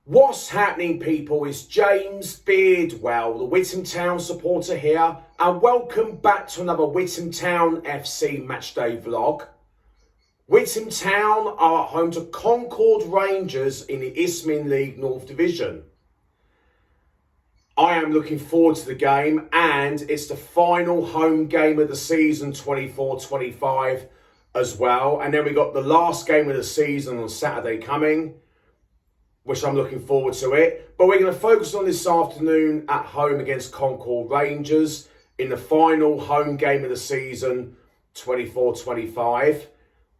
What's happening, people? It's James Beardwell, the Witham Town supporter here, and welcome back to another Witham Town FC matchday vlog. Witham Town are at home to Concord Rangers in the Isthmian League North Division. I am looking forward to the game, and it's the final home game of the season 24-25 as well. And then we got the last game of the season on Saturday coming, which I'm looking forward to it. But we're going to focus on this afternoon at home against Concord Rangers in the final home game of the season 24-25.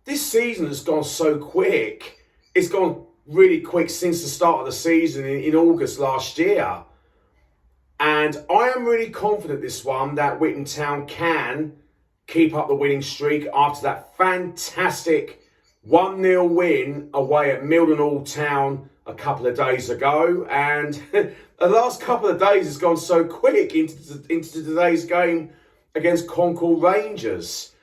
This season has gone so quick. It's gone really quick since the start of the season in August last year. And I am really confident this one that Witham Town can keep up the winning streak after that fantastic 1-0 win away at Mildenhall Town a couple of days ago. And the last couple of days has gone so quick into today's game against Concord Rangers.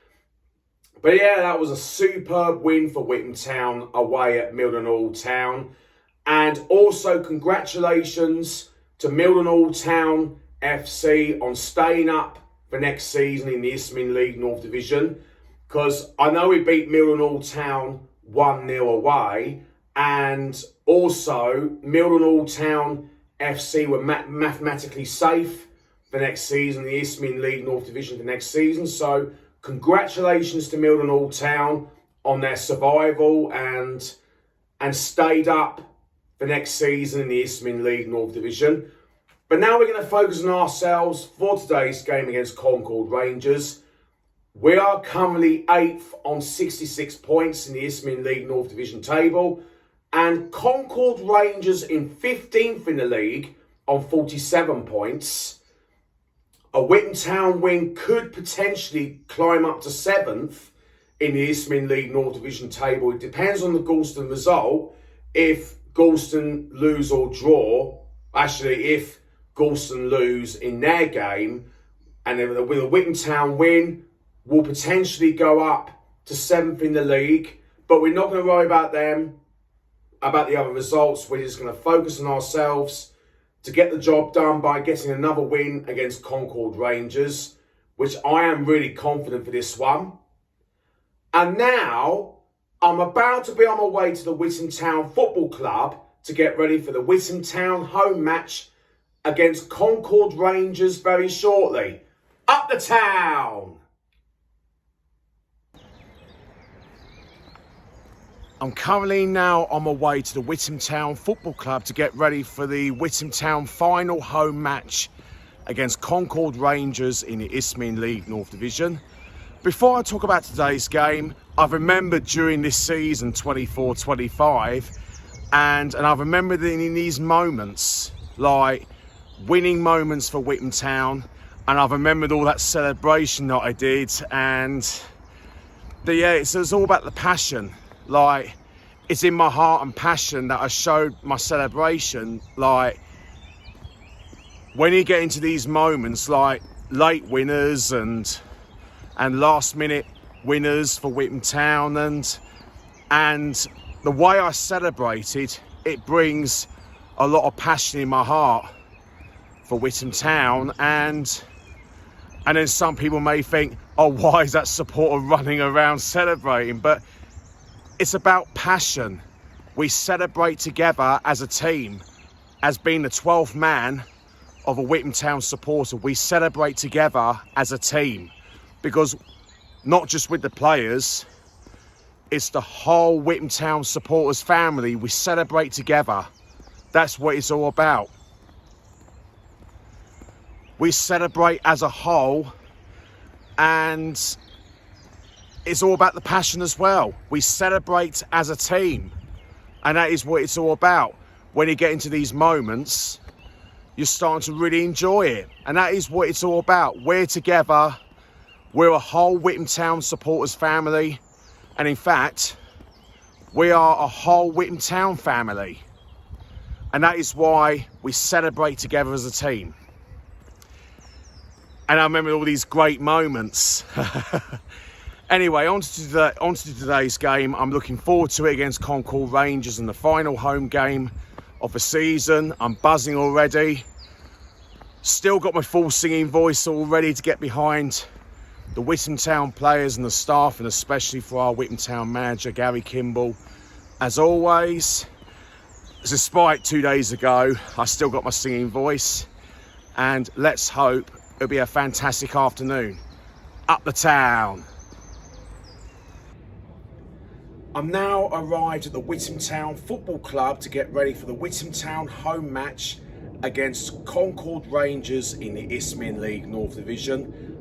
But yeah, that was a superb win for Witham Town away at Mildenhall Town. And also congratulations to Mildenhall Town FC on staying up for next season in the Isthmian League North Division. Because I know we beat Mildenhall Town 1-0 away. And also, Mildenhall Town FC were mathematically safe for next season, the Isthmian League North Division for next season. So, congratulations to Mildenhall Town on their survival and stayed up for next season in the Isthmian League North Division. But now we're going to focus on ourselves for today's game against Concord Rangers. We are currently 8th on 66 points in the Isthmian League North Division table. And Concord Rangers in 15th in the league on 47 points. A Witham Town win could potentially climb up to 7th in the Isthmian League North Division table. It depends on the Galston result. If Galston lose or draw, actually if Galston lose in their game, and then with a Witham Town win, will potentially go up to 7th in the league. But we're not going to worry about them, about the other results. We're just going to focus on ourselves to get the job done by getting another win against Concord Rangers, which I am really confident for this one. And now I'm about to be on my way to the Witham Town Football Club to get ready for the Witham Town home match against Concord Rangers very shortly. Up the town! I'm currently now on my way to the Witham Town Football Club to get ready for the Witham Town final home match against Concord Rangers in the Isthmian League North Division. Before I talk about today's game, I've remembered during this season 24-25 and I've remembered in these moments, like winning moments for Witham Town, and I've remembered all that celebration that I did, and it's all about the passion. Like, it's in my heart and passion that I showed my celebration. Like, when you get into these moments, like late winners and last minute winners for Witham Town, and the way I celebrated, it brings a lot of passion in my heart for Witham Town. And then some people may think, oh, why is that supporter running around celebrating? But it's about passion. We celebrate together as a team. As being the 12th man of a Witham Town supporter, we celebrate together as a team. Because not just with the players, it's the whole Witham Town supporters family. We celebrate together. That's what it's all about. We celebrate as a whole, and it's all about the passion as well. We celebrate as a team, and that is what it's all about. When you get into these moments, you're starting to really enjoy it, and that is what it's all about. We're together. We're a whole Witham Town supporters family, and in fact, we are a whole Witham Town family, and that is why we celebrate together as a team. And I remember all these great moments. Anyway, on to today's game. I'm looking forward to it against Concord Rangers in the final home game of the season. I'm buzzing already. Still got my full singing voice all ready to get behind the Witham Town players and the staff, and especially for our Witham Town manager, Gary Kimball. As always, despite 2 days ago, I still got my singing voice, and let's hope it'll be a fantastic afternoon. Up the town. I'm now arrived at the Witham Town Football Club to get ready for the Witham Town home match against Concord Rangers in the Isthmian League North Division.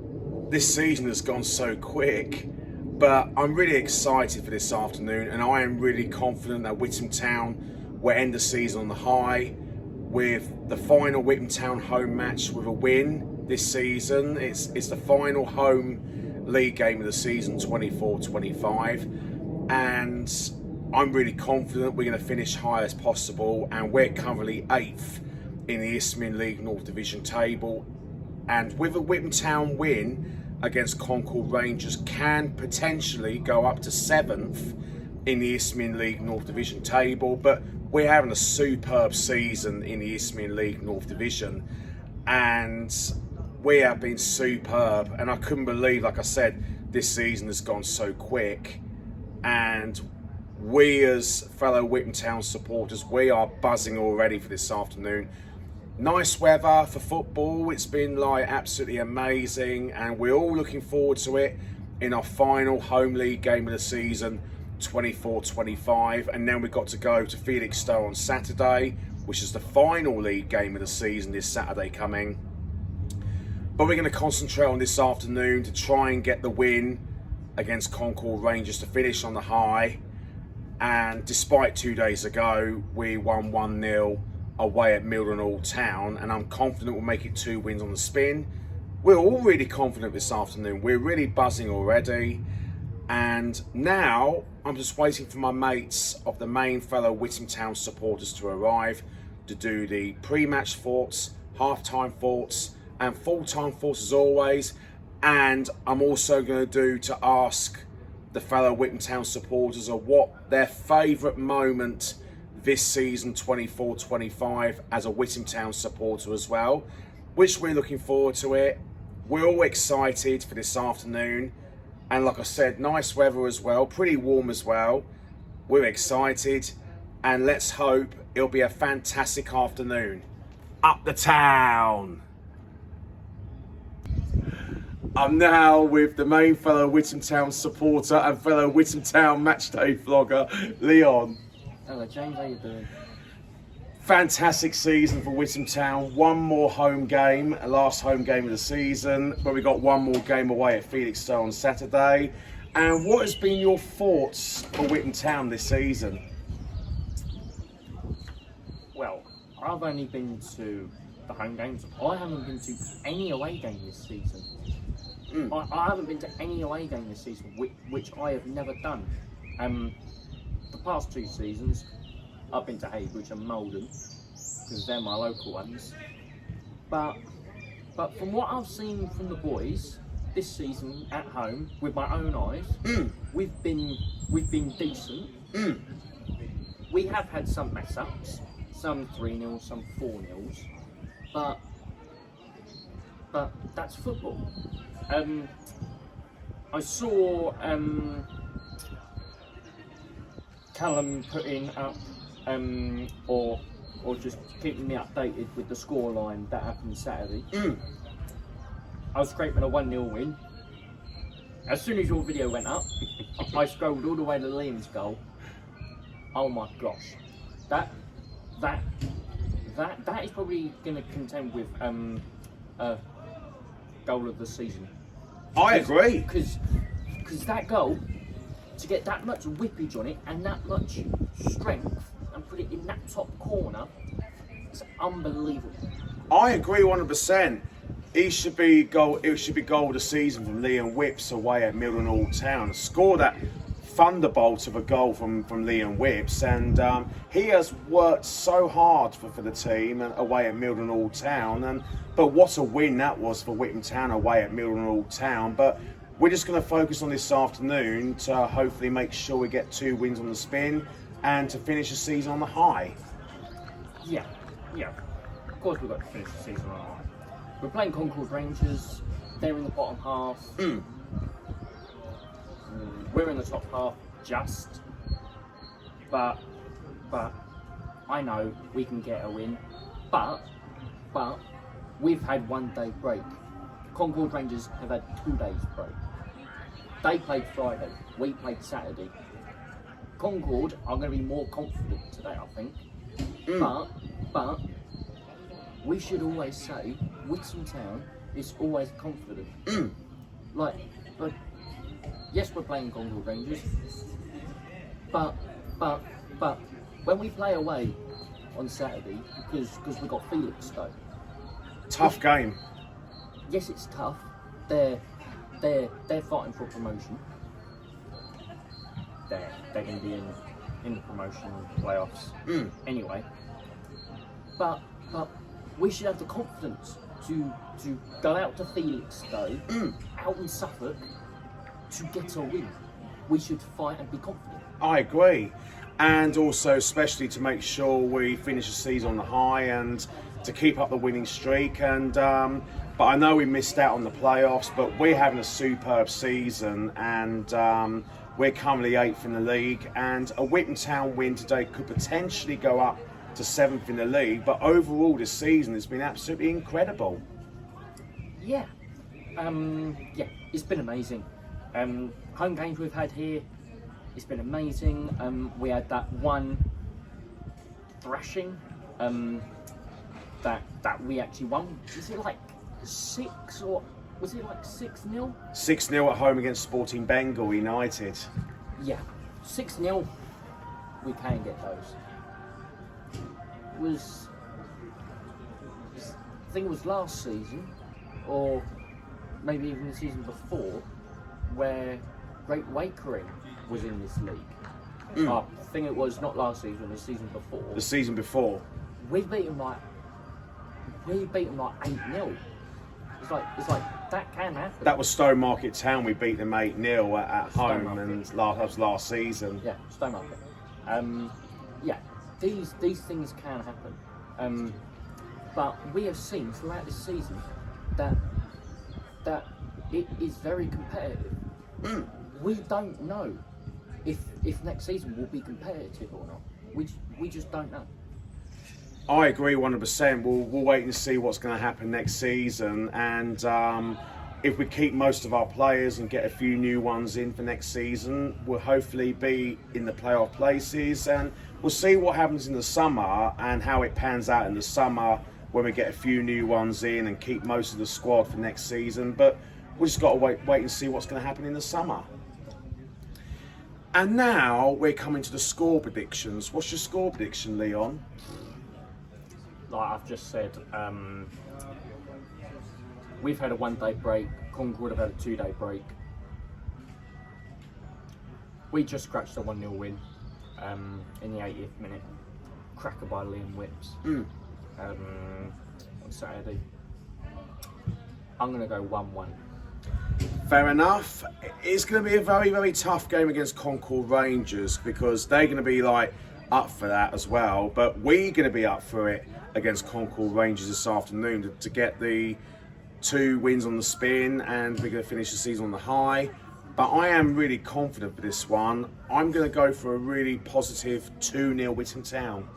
This season has gone so quick, but I'm really excited for this afternoon, and I am really confident that Witham Town will end the season on the high with the final Witham Town home match with a win this season. It's the final home league game of the season, 24-25, and I'm really confident we're going to finish high as possible, and we're currently 8th in the Isthmian League North Division table, and with a Witham Town win against Concord Rangers can potentially go up to 7th in the Isthmian League North Division table. But we're having a superb season in the Isthmian League North Division, and we have been superb, and I couldn't believe, like I said, this season has gone so quick, and we as fellow Witham Town supporters, we are buzzing already for this afternoon. Nice weather for football. It's been like absolutely amazing, and we're all looking forward to it in our final home league game of the season, 24-25, and then we've got to go to Felixstowe on Saturday, which is the final league game of the season this Saturday coming. But we're going to concentrate on this afternoon to try and get the win against Concord Rangers to finish on the high. And despite 2 days ago, we won 1-0 away at Mildenhall Town, and I'm confident we'll make it 2 wins on the spin. We're all really confident this afternoon. We're really buzzing already, and now I'm just waiting for my mates of the main fellow Witham Town supporters to arrive to do the pre-match thoughts, half-time thoughts, and full-time thoughts as always. And I'm also going to ask the fellow Witham Town supporters of what their favourite moment this season, 24-25, as a Witham Town supporter as well, which we're looking forward to it. We're all excited for this afternoon, and like I said, nice weather as well, pretty warm as well. We're excited, and let's hope it'll be a fantastic afternoon. Up the town. I'm now with the main fellow Witham Town supporter and fellow Witham Town matchday vlogger, Leon. Hello James, how you doing? Fantastic season for Witham Town. One more home game, last home game of the season, but we got one more game away at Felixstowe on Saturday. And what has been your thoughts for Witham Town this season? Well, I've only been to the home games. I haven't been to any away game this season. I haven't been to any away game this season, which I have never done. The past 2 seasons, I've been to Heybridge and Malden, because they're my local ones. But from what I've seen from the boys this season at home, with my own eyes, we've been decent. We have had some mess ups, some 3-0, some 4-0s, but that's football. I saw Callum putting up, or just keeping me updated with the scoreline that happened Saturday. I was scraping a 1-0 win. As soon as your video went up, I scrolled all the way to Liam's goal. Oh my gosh, that is probably going to contend with goal of the season. I agree. Because that goal, to get that much whippage on it and that much strength and put it in that top corner, it's unbelievable. I agree 100%. It should be goal of the season from Liam Whips away at Mildenhall Town. Score that thunderbolt of a goal from Liam Whips, and he has worked so hard for the team and away at Mildenhall Town. But what a win that was for Witham Town away at Mildenhall Town. But we're just going to focus on this afternoon to hopefully make sure we get 2 wins on the spin and to finish the season on the high. Yeah. Of course we've got to finish the season on high. We're playing Concord Rangers. They're in the bottom half. We're in the top half, just. But I know we can get a win. But we've had 1 day break. Concord Rangers have had 2 days break. They played Friday. We played Saturday. Concord are going to be more confident today, I think. But we should always say Witham Town is always confident. But yes, we're playing Concord Rangers. But when we play away on Saturday, because we've got Felixstowe. Tough game. Yes, it's tough. They're fighting for promotion. They're going to be in the promotion playoffs anyway. But we should have the confidence to go out to Felixstowe, out in Suffolk, to get a win. We should fight and be confident. I agree. And also, especially to make sure we finish the season on the high and to keep up the winning streak. And but I know we missed out on the playoffs, but we're having a superb season, and we're currently 8th in the league. And a Witham Town win today could potentially go up to 7th in the league. But overall, this season has been absolutely incredible. Yeah, it's been amazing. Home games we've had here, it's been amazing. We had that one thrashing that we actually won. Is it like 6 or was it like 6-0? 6-0 at home against Sporting Bengal United. Yeah, 6-0. We can get those. I think it was last season, or maybe even the season before, where Great Wakering was in this league. I think it was not last season, the season before. The season before. We beat them like 8-0. It's like that can happen. That was Stowmarket Town. We beat them 8-0 at home, Stowmarket. and that was last season. Yeah, Stowmarket. Yeah, these things can happen. But we have seen throughout this season that it is very competitive. We don't know if next season will be competitive or not. We just don't know. I agree 100%. We'll wait and see what's going to happen next season, and if we keep most of our players and get a few new ones in for next season, we'll hopefully be in the playoff places, and we'll see what happens in the summer and how it pans out in the summer when we get a few new ones in and keep most of the squad for next season. But we just got to wait and see what's going to happen in the summer. And now we're coming to the score predictions. What's your score prediction, Leon? Like I've just said, we've had a 1 day break. Concord have had a 2 day break. We just scratched a 1-0 win in the 80th minute. Cracker by Liam Whips on Saturday. I'm going to go 1-1. Fair enough. It's going to be a very, very tough game against Concord Rangers, because they're going to be up for that as well. But we're going to be up for it against Concord Rangers this afternoon to get the 2 wins on the spin, and we're going to finish the season on the high. But I am really confident for this one. I'm going to go for a really positive 2-0 Witham Town.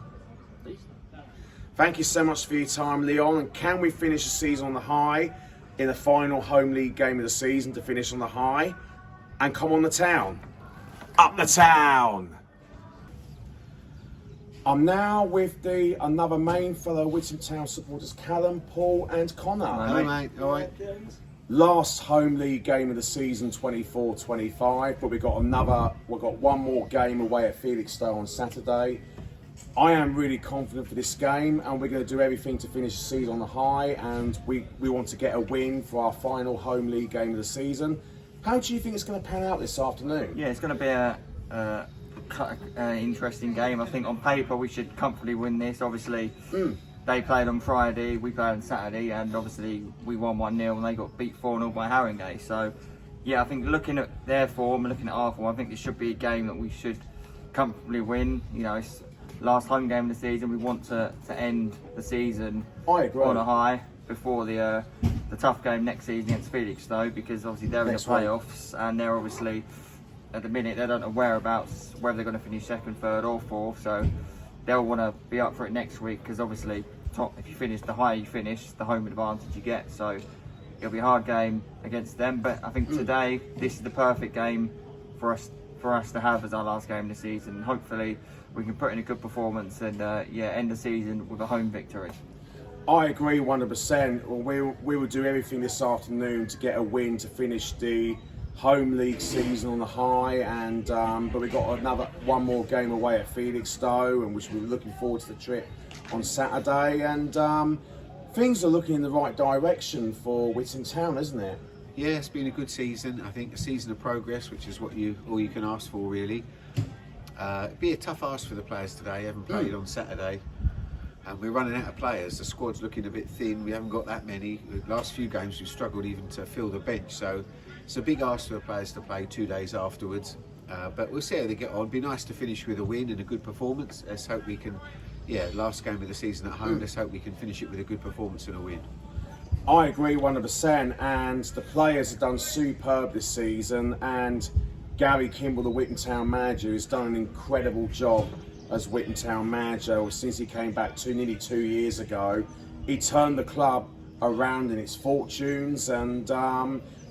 Thank you so much for your time, Leon. And can we finish the season on the high in the final home league game of the season to finish on the high? And come on the town. Up the town! I'm now with another main fellow Witham Town supporters, Callum, Paul and Connor. Hello, mate. All right. Last home league game of the season, 24-25, but we've got one more game away at Felixstowe on Saturday. I am really confident for this game, and we're going to do everything to finish the season on the high, and we want to get a win for our final home league game of the season. How do you think it's going to pan out this afternoon? Yeah, it's going to be an interesting game. I think on paper we should comfortably win this. Obviously, they played on Friday, we played on Saturday, and obviously we won 1-0 and they got beat 4-0 by Haringey. So, yeah, I think looking at their form and looking at our form, I think this should be a game that we should comfortably win. You know, last home game of the season. We want to end the season I agree. on a high before the tough game next season against Felixstowe, because obviously they're in the Next week. playoffs and they're obviously at the minute they don't know whereabouts, whether they're going to finish second, third or fourth, so they'll want to be up for it next week, because obviously if you finish, the higher you finish, the home advantage you get, so it'll be a hard game against them. But I think today this is the perfect game for us to have as our last game of the season. Hopefully we can put in a good performance and end the season with a home victory. I agree 100%. Well, we will do everything this afternoon to get a win to finish the home league season on a high, and but we've got one more game away at Felixstowe, and which we're looking forward to the trip on Saturday, and things are looking in the right direction for Witham Town, isn't it? Yeah, it's been a good season. I think a season of progress, which is what all you can ask for, really. It'd be a tough ask for the players today. Haven't played on Saturday, and we're running out of players. The squad's looking a bit thin. We haven't got that many. The last few games we've struggled even to fill the bench, so it's a big ask for the players to play 2 days afterwards. But we'll see how they get on. It'd be nice to finish with a win and a good performance. Let's hope we can. Last game of the season at home. Let's hope we can finish it with a good performance and a win. I agree 100%, and the players have done superb this season, and Gary Kimball, the Witham Town manager, has done an incredible job as Witham Town manager since he came back nearly 2 years ago. He turned the club around in its fortunes, and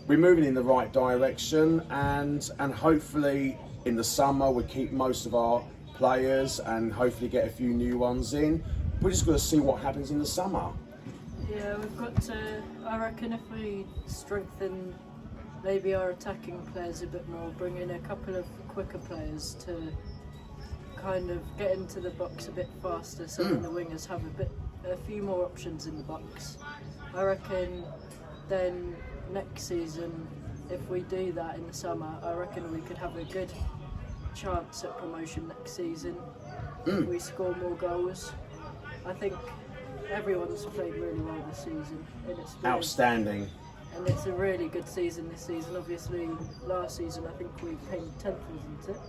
we're moving in the right direction, and hopefully in the summer we keep most of our players and hopefully get a few new ones in. We're just going to see what happens in the summer. Yeah, we've got to, I reckon if we strengthen maybe our attacking players a bit more, bring in a couple of quicker players to kind of get into the box a bit faster, so then the wingers have a few more options in the box. I reckon then next season, if we do that in the summer, I reckon we could have a good chance at promotion next season if we score more goals. I think everyone's played really well this season, and it's been, Outstanding. and it's a really good season this season. Obviously last season I think we came 10th, wasn't it,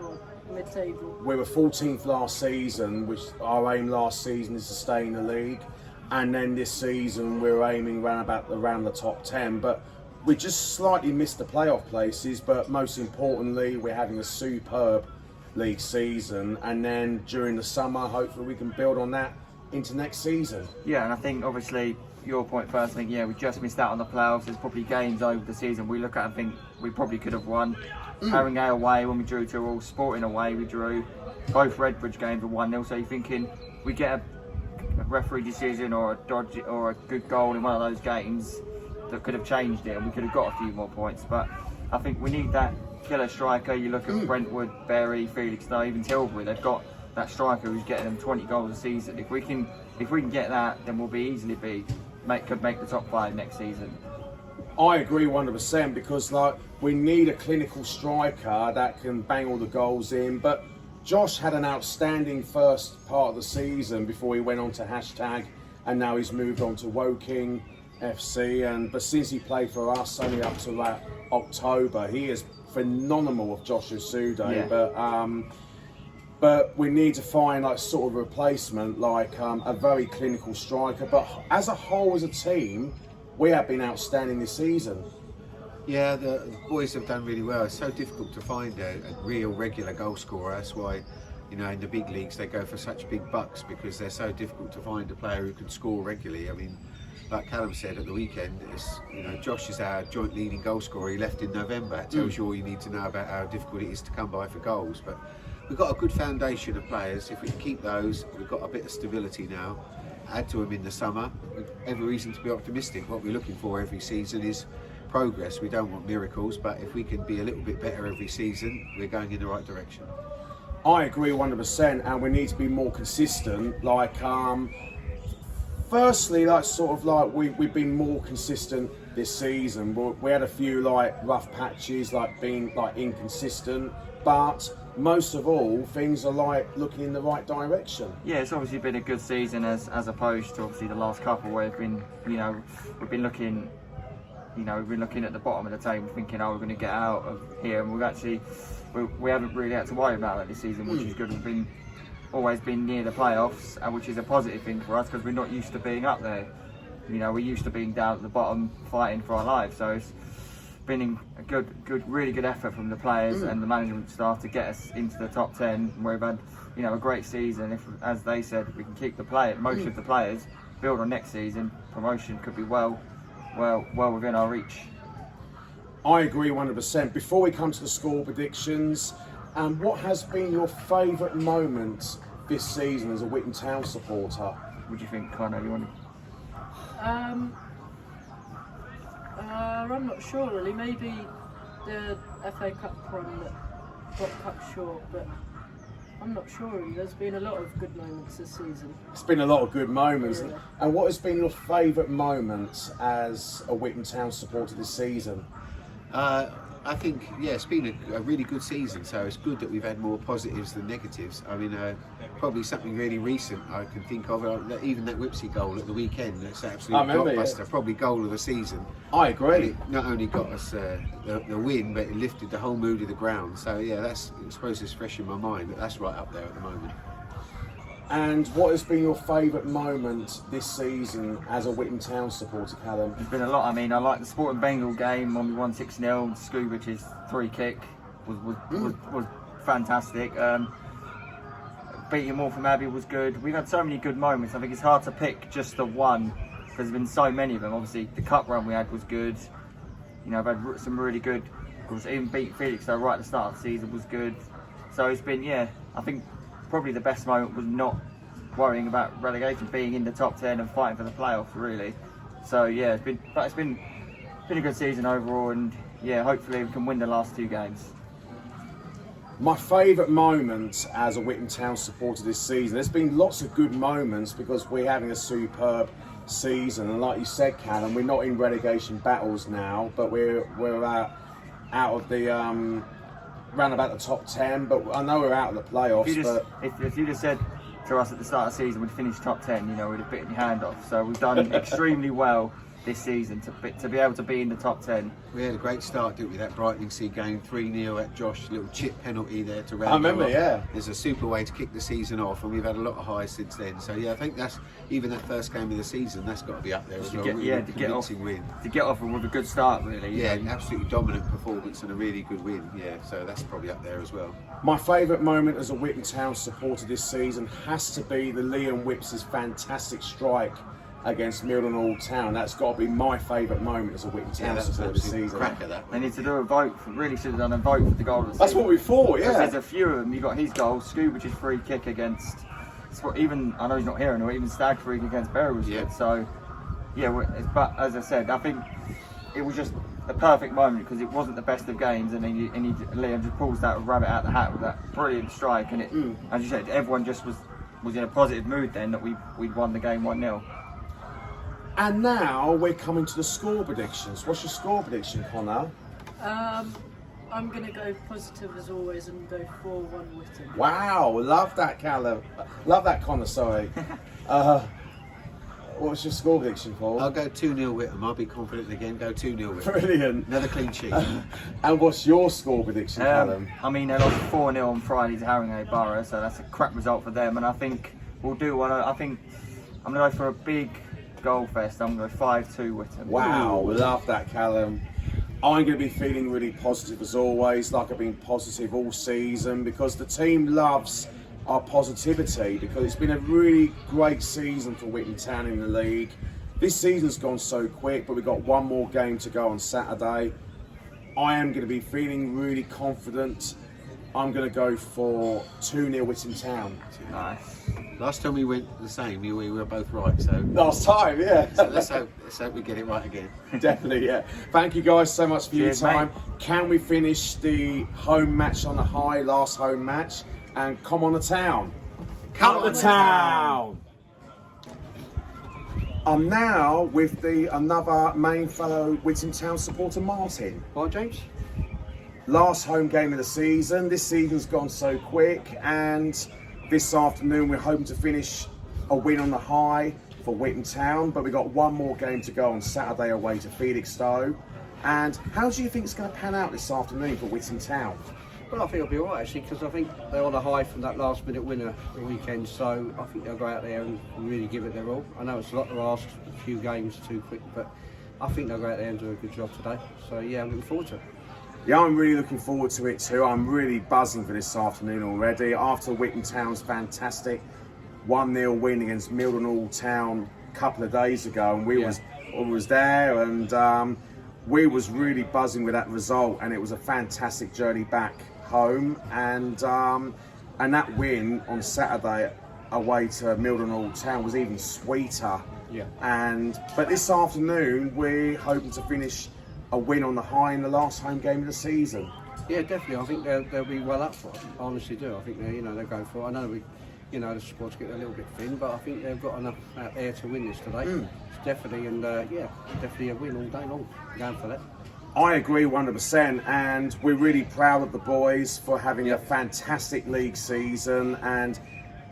or mid-table. We were 14th last season, which our aim last season is to stay in the league, and then this season we're aiming around the top 10, but we just slightly missed the playoff places. But most importantly, we're having a superb league season, and then during the summer hopefully we can build on that into next season. Yeah, and I think obviously your point first, I think we just missed out on the playoffs. There's probably games over the season we look at and think we probably could have won. Haringey away when we drew 2-2, Sporting away we drew. Both Redbridge games were 1-0, so you're thinking we get a referee decision or a dodgy or a good goal in one of those games that could have changed it and we could have got a few more points. But I think we need that killer striker. You look at Brentwood, Bury, Felixstowe, even Tilbury, they've got that striker who's getting them 20 goals a season. If we can get that, then we'll could make the top 5 next season. I agree 100%, because we need a clinical striker that can bang all the goals in. But Josh had an outstanding first part of the season before he went on to #, and now he's moved on to Woking FC. But since he played for us only up to October, he is phenomenal with Josh Usude. Yeah. But we need to find sort of a replacement, a very clinical striker. But as a whole, as a team, we have been outstanding this season. Yeah, the boys have done really well. It's so difficult to find a real regular goal scorer. That's why, in the big leagues they go for such big bucks, because they're so difficult to find a player who can score regularly. I mean, like Callum said at the weekend, Josh is our joint leading goal scorer. He left in November. It tells you all you need to know about how difficult it is to come by for goals. But we've got a good foundation of players. If we can keep those, we've got a bit of stability now. Add to them in the summer. We've every reason to be optimistic. What we're looking for every season is progress. We don't want miracles, but if we can be a little bit better every season, we're going in the right direction. I agree 100%, and we need to be more consistent. Firstly, we've been more consistent this season. We had a few rough patches, being inconsistent, but most of all, things are looking in the right direction. Yeah, it's obviously been a good season as opposed to obviously the last couple where we've been looking at the bottom of the table thinking, we're going to get out of here, and we haven't really had to worry about that this season, which is good. We've been always been near the playoffs, which is a positive thing for us because we're not used to being up there. You know, we're used to being down at the bottom fighting for our lives. So it's been a really good effort from the players and the management staff to get us into the top 10. We've had, you know, a great season. If, as they said, we can keep most of the players, build on next season, promotion could be well within our reach. I agree 100%. Before we come to the score predictions, what has been your favourite moment this season as a Witham Town supporter? What do you think, Connor? You want to? I'm not sure really. Maybe the FA Cup run that got cut short, but I'm not sure really. There's been a lot of good moments this season. It's been a lot of good moments. Yeah. And what has been your favourite moment as a Witham Town supporter this season? I think, yeah, it's been a really good season, so it's good that we've had more positives than negatives. I mean, probably something really recent I can think of, even that Whipsy goal at the weekend, that's absolutely blockbuster, probably goal of the season. I agree. It not only got us the win, but it lifted the whole mood of the ground. So yeah, I suppose it's fresh in my mind, but that's right up there at the moment. And what has been your favourite moment this season as a Witham Town supporter, Callum? There's been a lot. I mean, I like the Sporting Bengal game when we won 6-0. Skubich's free kick was fantastic. Beating Waltham Abbey was good. We've had so many good moments. I think it's hard to pick just the one because there's been so many of them. Obviously, the cup run we had was good. You know, I've had some really good. Of course, even beat Felix though right at the start of the season was good. So it's been, yeah, I think probably the best moment was not worrying about relegation, being in the top 10 and fighting for the playoffs really. So yeah, it's been a good season overall, and yeah, hopefully we can win the last 2 games. My favourite moment as a Witham Town supporter this season, there's been lots of good moments because we're having a superb season, and like you said, Callum, we're not in relegation battles now, but we're out of the round about the top 10, but I know we're out of the playoffs. If you just said to us at the start of the season we'd finish top 10, you know, we'd have bitten your hand off. So we've done extremely well this season to be able to be in the top 10. We had a great start, didn't we? That Brighton Sea game, 3-0 at Josh, little chip penalty there to round. I remember, yeah. There's a super way to kick the season off, and we've had a lot of highs since then. So yeah, I think that's even that first game of the season, that's got to be up there as well. Convincing win. To get off with a good start, really. Yeah, an absolutely dominant performance and a really good win. Yeah, so that's probably up there as well. My favourite moment as a Witham Town supporter this season has to be the Liam Whips' fantastic strike against Mildenhall Town. That's got to be my favourite moment as a Witham Town supporter this season. Cracker, that they need to do a vote. Really should have done a vote for the goal of the season. That's what we thought, yeah. There's a few of them. You got his goal, Skubich's free kick against. Even I know he's not here anymore. Even Stag free kick against Berry was good. So yeah, but as I said, I think it was just a perfect moment because it wasn't the best of games, and Liam just pulls that rabbit out of the hat with that brilliant strike, and it, as you said, everyone just was in a positive mood then that we'd won the game 1-0. And now we're coming to the score predictions. What's your score prediction, Connor? I'm going to go positive as always and go 4-1 Witham. Wow, love that, Callum. Love that, Connor, sorry. What's your score prediction, Paul? I'll go 2-0 Witham. I'll be confident again. Go 2-0 Witham. Brilliant. Another clean sheet. And what's your score prediction, Callum? I mean, they lost 4-0 on Friday to Haringey Borough, so that's a crap result for them. And I think we'll do one. I think I'm going to go for a big goal fest. I'm going to go 5-2 Witham. Wow, love that, Callum. I'm going to be feeling really positive as always, like I've been positive all season, because the team loves our positivity, because it's been a really great season for Witham Town in the league. This season's gone so quick, but we've got one more game to go on Saturday. I am going to be feeling really confident. I'm going to go for 2-0 Witham Town. Nice. Last time we went the same, we were both right. So last time, yeah. So let's hope we get it right again. Definitely, yeah. Thank you guys so much for Cheers, your time. mate. Can we finish the home match on a high, last home match? And come on the town. Come on the town. I'm now with another main fellow Witham Town supporter, Martin. Well, James? Last home game of the season. This season's gone so quick, and this afternoon we're hoping to finish a win on the high for Witham Town, but we've got one more game to go on Saturday away to Felixstowe. And how do you think it's going to pan out this afternoon for Witham Town? Well, I think it'll be all right actually, because I think they're on a high from that last-minute winner the weekend. So I think they'll go out there and really give it their all. I know it's a lot to ask, a few games too quick, but I think they'll go out there and do a good job today. So yeah, I'm looking forward to it. Yeah, I'm really looking forward to it too. I'm really buzzing for this afternoon already. After Witham Town's fantastic 1-0 win against Mildenhall Town a couple of days ago, and we was there, and we was really buzzing with that result, and it was a fantastic journey back home, and that win on Saturday away to Mildenhall Town was even sweeter. Yeah. But this afternoon we're hoping to finish a win on the high in the last home game of the season. Yeah, definitely. I think they'll be well up for it. I honestly do. I think they'll go for it. I know the squad's getting a little bit thin, but I think they've got enough out there to win this today. It's definitely, definitely a win all day long. Going for that. I agree 100%, and we're really proud of the boys for having a fantastic league season. And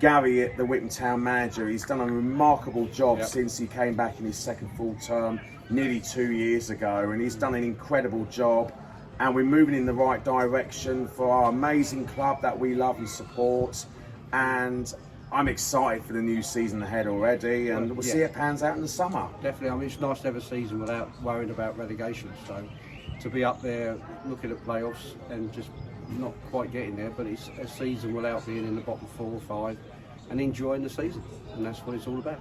Gary, the Witham Town manager, he's done a remarkable job since he came back in his second full term nearly 2 years ago, and he's done an incredible job, and we're moving in the right direction for our amazing club that we love and support. And I'm excited for the new season ahead already, and we'll see how it pans out in the summer. Definitely. I mean, it's nice to have a season without worrying about relegation. So to be up there looking at playoffs and just not quite getting there, but it's a season without being in the bottom 4 or 5 and enjoying the season, and that's what it's all about.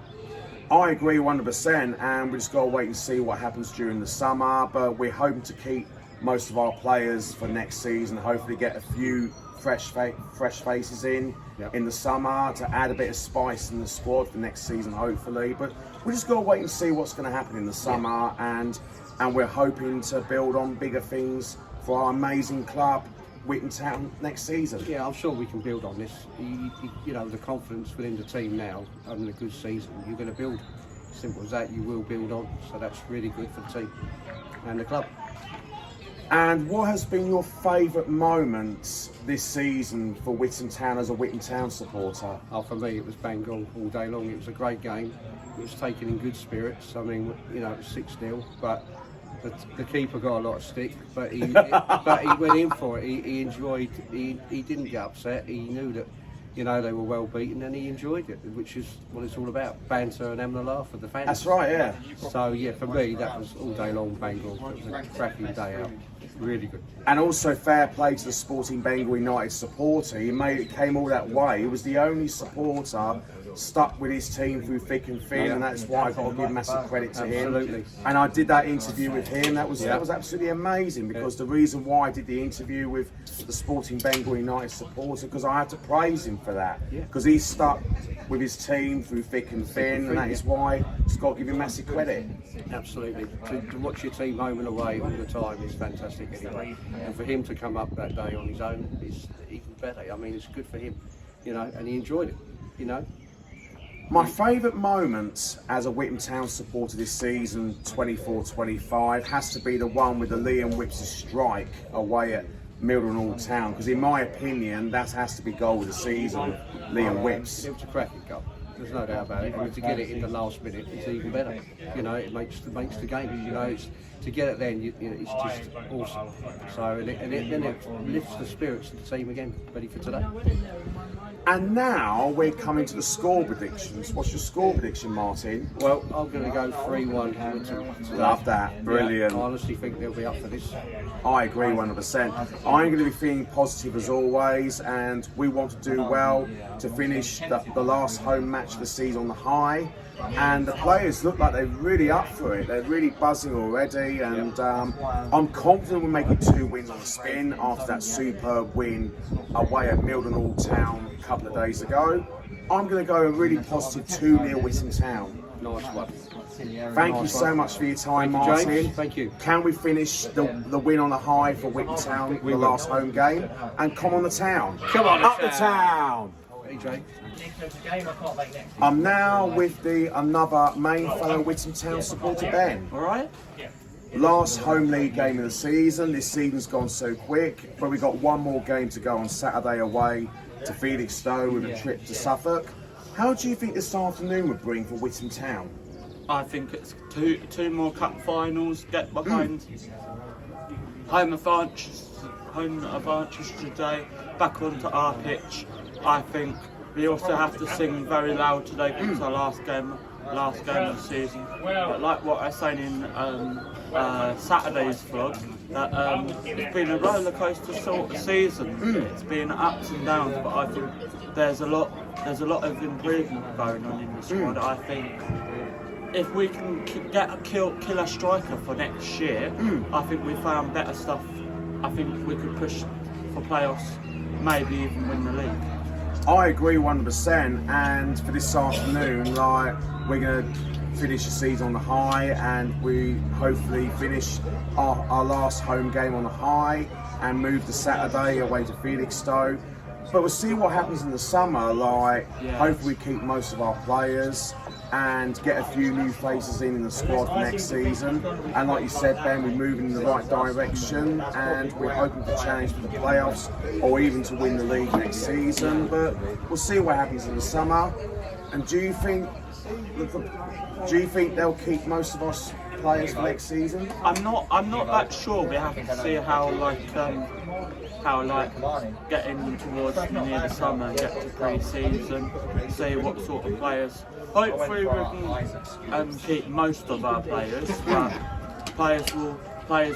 I agree 100%, and we just got to wait and see what happens during the summer, but we're hoping to keep most of our players for next season, hopefully get a few fresh faces in the summer to add a bit of spice in the squad for next season, hopefully. But we just got to wait and see what's going to happen in the summer, and we're hoping to build on bigger things for our amazing club, Witham Town, next season. Yeah, I'm sure we can build on this. The confidence within the team now, having a good season, you're going to build. Simple as that, you will build on. So that's really good for the team and the club. And what has been your favourite moments this season for Witham Town as a Witham Town supporter? For me, it was Bengal all day long. It was a great game. It was taken in good spirits. I mean, it was 6-0, but the keeper got a lot of stick, but he went in for it. He enjoyed. He didn't get upset. He knew that, they were well beaten, and he enjoyed it, which is what it's all about: banter and having a laugh with the fans. That's right, yeah. So yeah, for me, that was all day long. Bengal. It was a cracking day out. Really good. And also fair play to the Sporting Bengal United supporter. He came all that way. He was the only supporter stuck with his team through thick and thin, and that's why I've got to give massive credit to him. Absolutely. And I did that interview with him. That was absolutely amazing, because the reason why I did the interview with the Sporting Bengal United supporter, because I had to praise him for that, because he stuck with his team through thick and thin, and that is why I've just got to give him massive credit. Absolutely. To watch your team home and away all the time is fantastic anyway. And for him to come up that day on his own is even better. I mean, it's good for him, and he enjoyed it, My favourite moment as a Witham Town supporter this season, 24-25, has to be the one with the Liam Whips' strike away at Mildenhall Town, because in my opinion, that has to be goal of the season, Liam Whips. It was a cracking goal. There's no doubt about it. And to get it in the last minute, it's even better. It makes the game. It's to get it then. It's just awesome. So then it lifts the spirits of the team again, ready for today. And now we're coming to the score predictions. What's your score prediction, Martin? Well, I'm going to go 3-1. Love that. Brilliant. Yeah, I honestly think they'll be up for this. I agree 100%. I'm going to be feeling positive as always, and we want to do well to finish the last home match of the season on the high. And the players look like they're really up for it. They're really buzzing already, and I'm confident we're making 2 wins on the spin after that superb win away at Mildenhall Town a couple of days ago. I'm going to go a really positive 2-0 Witham Town. Nice one. Thank you so much for your time, Martin. James. Thank you. Can we finish the win on the high for Witham Town, the last home game? And come on the town. Come on, up the town. Hey, Jake. I'm now with another main fellow Witham Town supporter, Ben. All right. Last home league game of the season. This season's gone so quick, but we've got one more game to go on Saturday away to Felixstowe with a trip to Suffolk. How do you think this afternoon would bring for Witham Town? I think it's two more cup finals, get behind home advantage home advantage today, back onto our pitch. I think we also have to sing very loud today because it's our last game of the season. But like what I was saying in Saturday's vlog, that it's been a roller coaster sort of season. It's been ups and downs, but I think there's a lot of improvement going on in the squad. I think if we can get a killer striker for next year, I think we found better stuff. I think we could push for playoffs, maybe even win the league. I agree 100%, and for this afternoon, like, we're going to finish the season on the high, and we hopefully finish our last home game on the high and move to Saturday away to Felixstowe. But we'll see what happens in the summer. Like, hopefully we keep most of our players and get a few new faces in the squad for next season. And like you said, Ben, we're moving in the right direction, and we're hoping to challenge for the playoffs or even to win the league next season. But we'll see what happens in the summer. And do you think they'll keep most of us players for next season? I'm not that sure. We have to see how getting towards near the summer, get to pre-season, see what sort of players. Hopefully we can keep most of our players, but players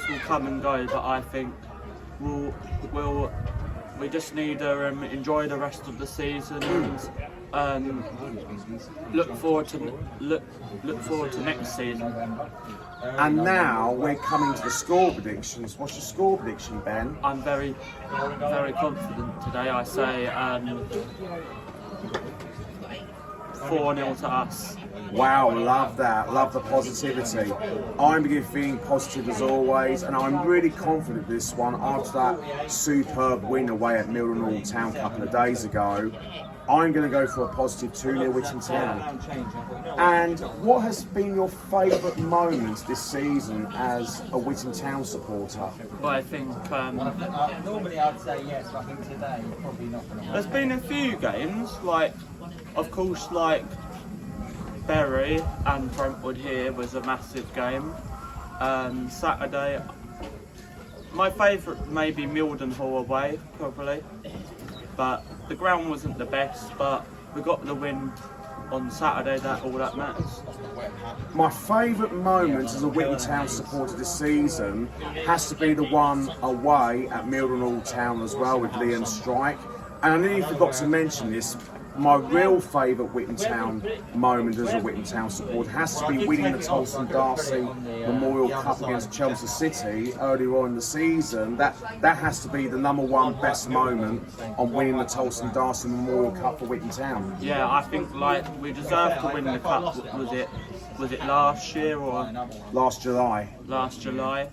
will come and go. But I think we just need to enjoy the rest of the season and look forward to next season. And now we're coming to the score predictions. What's your score prediction, Ben? I'm very confident today. I say 4-0 to us. Wow, love that. Love the positivity. I'm feeling positive as always, and I'm really confident this one after that superb win away at Witham Town a couple of days ago. I'm going to go for a positive 2-0 Witham Town. And what has been your favourite moment this season as a Witham Town supporter? Well, I think Normally I'd say yes, but I think today you're probably not going to. there's been a few games, like, of course, like Bury and Brentwood here was a massive game. Saturday, my favourite maybe Mildenhall away, probably. But the ground wasn't the best, but we got the win on Saturday, all that matters. My favourite moment as a Witham Town supporter this season has to be the one away at Mildenhall Town as well with Liam's strike. And I nearly forgot to mention this. My real favourite Witham Town moment as a Witham Town supporter has to be winning the Tolson Darcy Memorial Cup against Chelsea City earlier on in the season. That has to be the #1 best moment on winning the Tolson Darcy Memorial Cup for Witham Town. Yeah, I think like we deserved to win the cup. Was it last year or Last July. last July?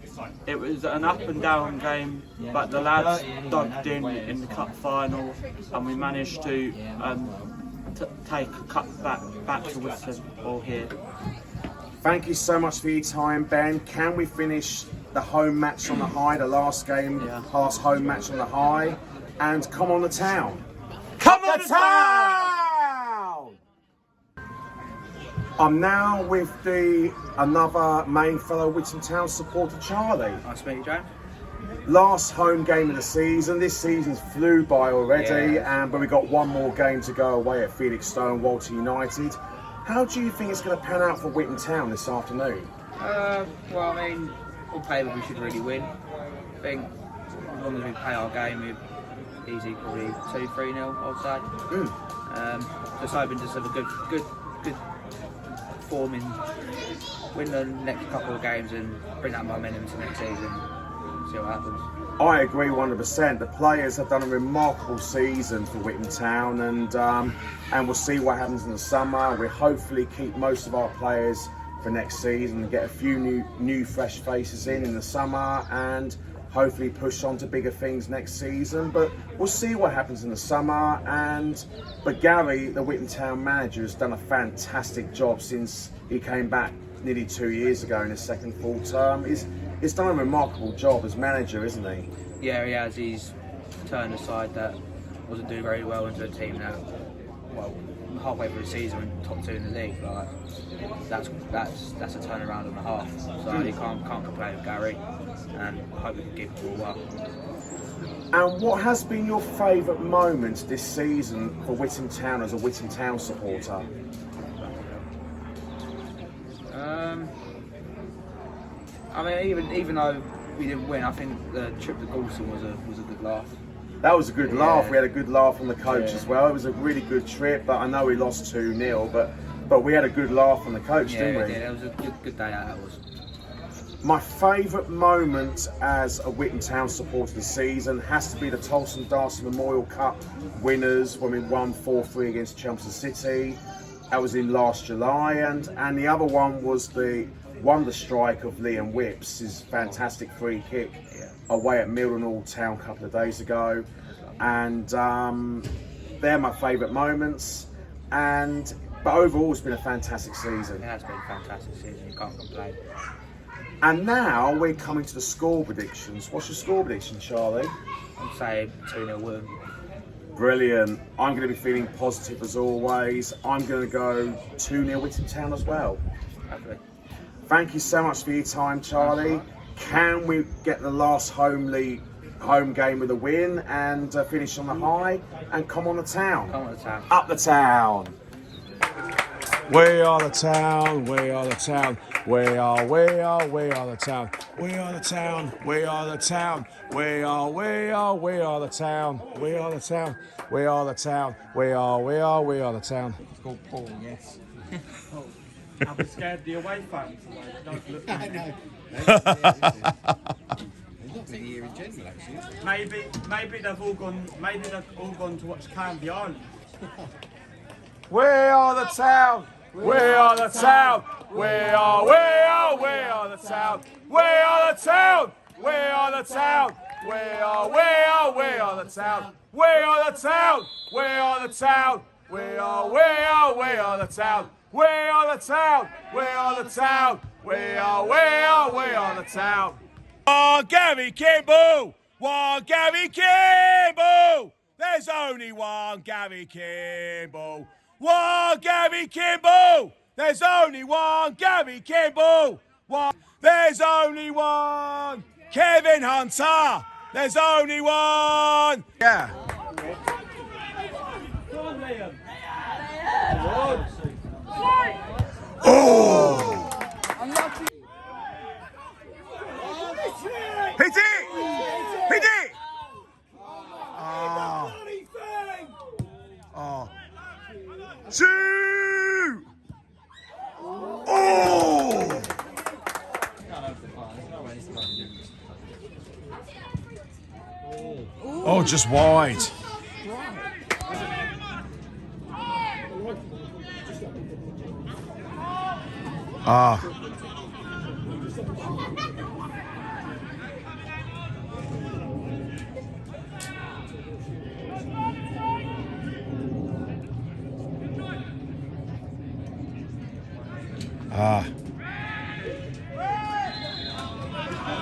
It was an up and down game, but the lads dug in the cup final, and we managed to take a cup back to Witham all here. Thank you so much for your time, Ben. Can we finish the home match on the high, the last game, past home match on the high, and come on the Town? Come on the Town! I'm now with another main fellow Witham Town supporter, Charlie. Nice to meet you, Joe. Last home game of the season. This season's flew by already, but we've got one more game to go away at Felixstowe and Walter United. How do you think it's going to pan out for Witham Town this afternoon? Well, I mean, on paper we should really win. I think as long as we play our game, we're easy, probably 2-3-0, I would say. Just hoping to have a good form in win the next couple of games and bring that momentum to next season. See what happens. I agree 100%. The players have done a remarkable season for Witham Town, and we'll see what happens in the summer. We'll hopefully keep most of our players for next season and get a few new fresh faces in the summer, and hopefully push on to bigger things next season. But we'll see what happens in the summer. But Gary, the Witham Town manager, has done a fantastic job since he came back nearly 2 years ago in his second full term. He's done a remarkable job as manager, isn't he? Yeah, he has. He's turned a side that wasn't doing very well into a team that, well, halfway through the season and top 2 in the league. Like, that's a turnaround and a half. So you can't complain with Gary, and I hope we can keep it for a while. And what has been your favourite moment this season for Witham Town as a Witham Town supporter? I mean, even though we didn't win, I think the trip to Galston was a good laugh. That was a good laugh. Yeah. We had a good laugh on the coach Yeah. as well. It was a really good trip, but I know we lost 2-0, but we had a good laugh on the coach, didn't we? Yeah, it was a good day out. It was. My favourite moment as a Witham Town supporter this season has to be the Tolson Darcy Memorial Cup winners when we won 4-3 against Chelmsford City. That was in last July, and the other one was the wonder strike of Liam Whips, his fantastic free kick away at Mildenhall Town a couple of days ago. And they're my favourite moments. But overall, it's been a fantastic season. It has been a fantastic season. You can't complain. And now we're coming to the score predictions. What's your score prediction, Charlie? I'd say 2-0 win. Brilliant. I'm going to be feeling positive as always. I'm going to go 2-0 Witham Town as well. Hopefully. Thank you so much for your time, Charlie. Can we get the last home game with a win and finish on the high and come on the town? Come on the town. Up the town. We are the town, we are the town, we are the town, we are the town, we are the town, we are the town, we are the town, we are the town, we are the town. It's called Paul, yes. I'm scared the away fans don't look. I know. Not really here in general, actually. Maybe they've all gone. Maybe they've all gone to watch Canby Island. We are the town, we are the town, we are the town, we are the town, we are the town, we are the town, we are the town, we are the town, we are the town, we are the town, we are the town, we are the town. One Gary Kimball, one Gary Kimball. There's only one Gary Kimball. One Gary Kimball. There's only one Gary Kimball. There's only one Kevin Hunter. There's only one. Yeah. Oh. Hit it! Hit it! Oh. Oh. Shoot! Oh! Oh, just wide. Ah.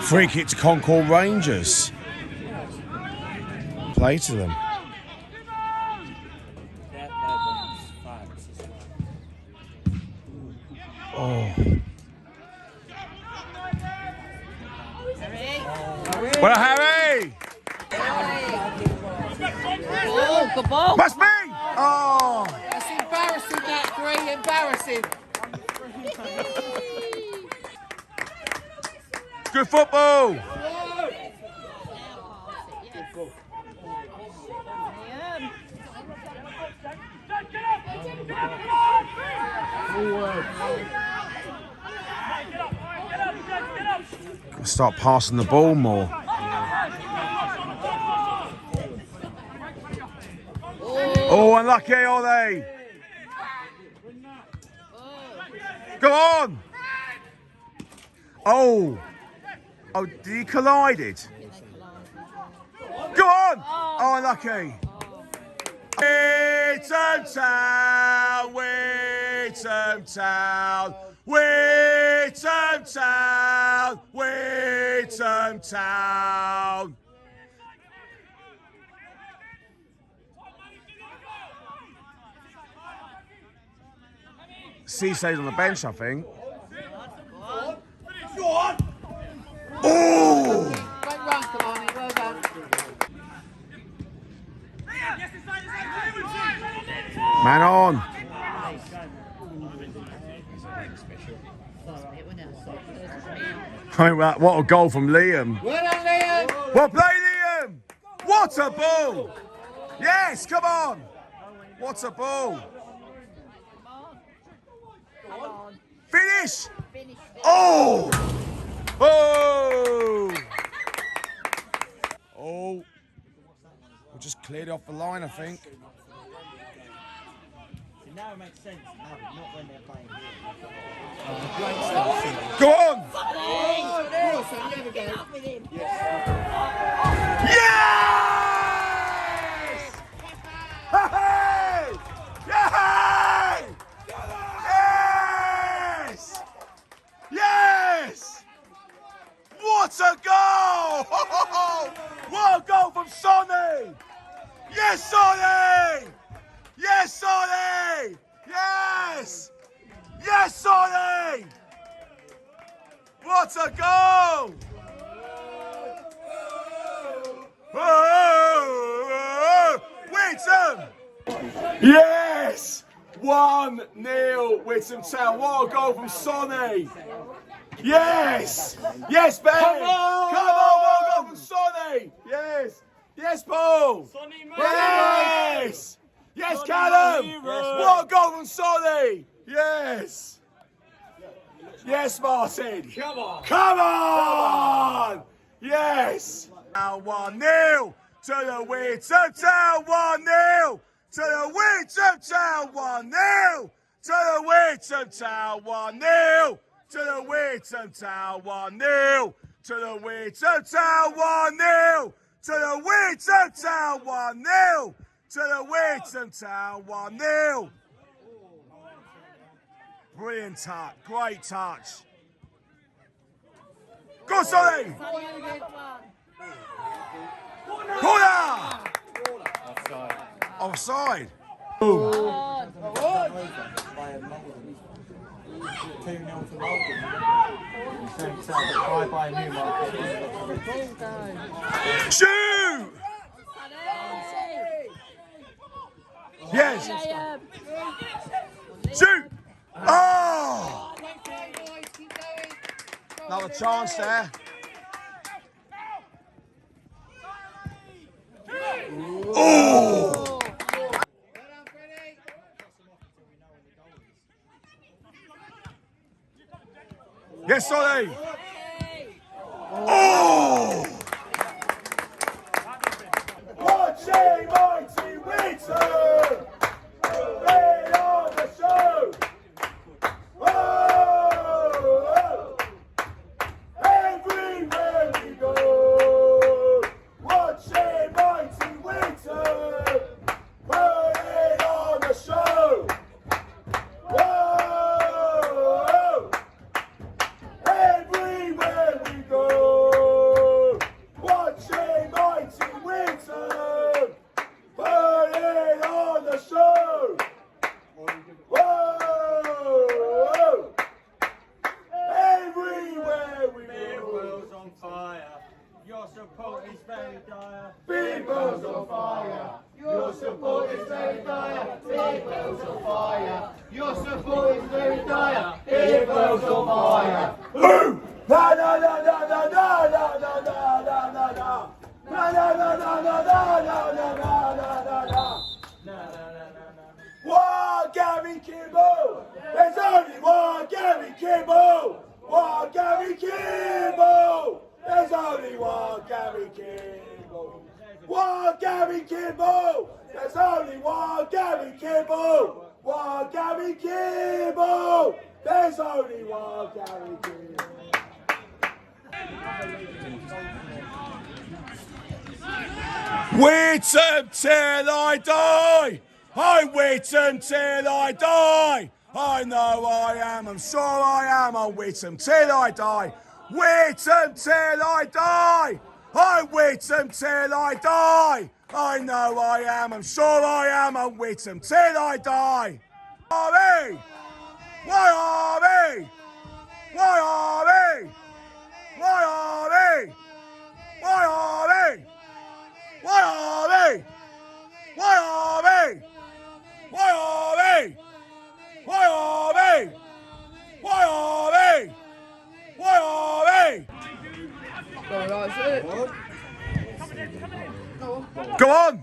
Free kick to Concord Rangers. Play to them. Oh. Well, Harry! Oh, good ball. Must be! Oh! That's embarrassing, that Green, embarrassing. Good football! Start passing the ball more. Oh, unlucky, are they? Go on! Oh! Oh, did he collided? Go on! Oh, unlucky. Witham Town, Witham Town, Witham Town, Witham Town. Cissé's on the bench, I think. Oh! Great run, Kamani, well done. Man on. I mean, what a goal from Liam. Well done, Liam. Well played, Liam. What a ball. Yes, come on. What a ball. Finish. Oh. Oh. Oh. We just cleared off the line, I think. Now it makes sense, not when they're playing. Go on! Yes! Hey! Yay! Yes! Yes! What a goal! What a goal from Sonny! Yes, Sonny! Yes, Sonny! Yes! Yes, Sonny! What a goal! Witham! Yes! 1-0 Witham Town. What a goal from Sonny! Yes! Yes, Ben! Come on! What a goal from Sonny! Yes! Yes, Paul! Yes! Yes, Callum! Yes, what a goal from Sonny! Yes! Yes, Martin! Come on! Come on! Yes! Now 1-0 to the Witham Town! 1-0 to the Witham Town! 1-0 to the Witham Town! 1-0 to the Witham Town! 1-0 to the Witham Town! 1-0 to the Witham Town! 1-0 to the Witham Town! 1-0. Brilliant touch, great touch. Go, Sonny! Corner! Offside. Shoot! Yes. Shoot! Oh! Another chance there. Oh! Yes, Solly. Oh! Watching mighty Witham! Right on the show! Oh! Everywhere we go! Watching mighty Witham! Right on the show! Whoa! Everywhere we go, watching mighty Witham, putting on the show. Whoa! Everywhere we go, World's on fire. Your support is very dire. people's on fire. Your support is very dire. People's on fire. Your support is very dire. People's on fire. Who? Na na na na na na na na na na na na. Na na na na na na na na na na na. One Gary Kimball. There's only one Gary Kimball. One Gary Kimball. There's only one Gary Kimball. One Gary Kimball. There's only one Gary Kimball. One Gary Kimball. There's only one Gary Kimball. Witham till I die. I'm Witham till I die. I know I am, I'm sure I am. I'm Witham till I die. Witham till I die. I'm Witham till I die. I know I am, I'm sure I am. I'm Witham till I die. Army! Why Army? Why Army? Why Army? Why Army? Why Army? Why Army? Why Army? Go on!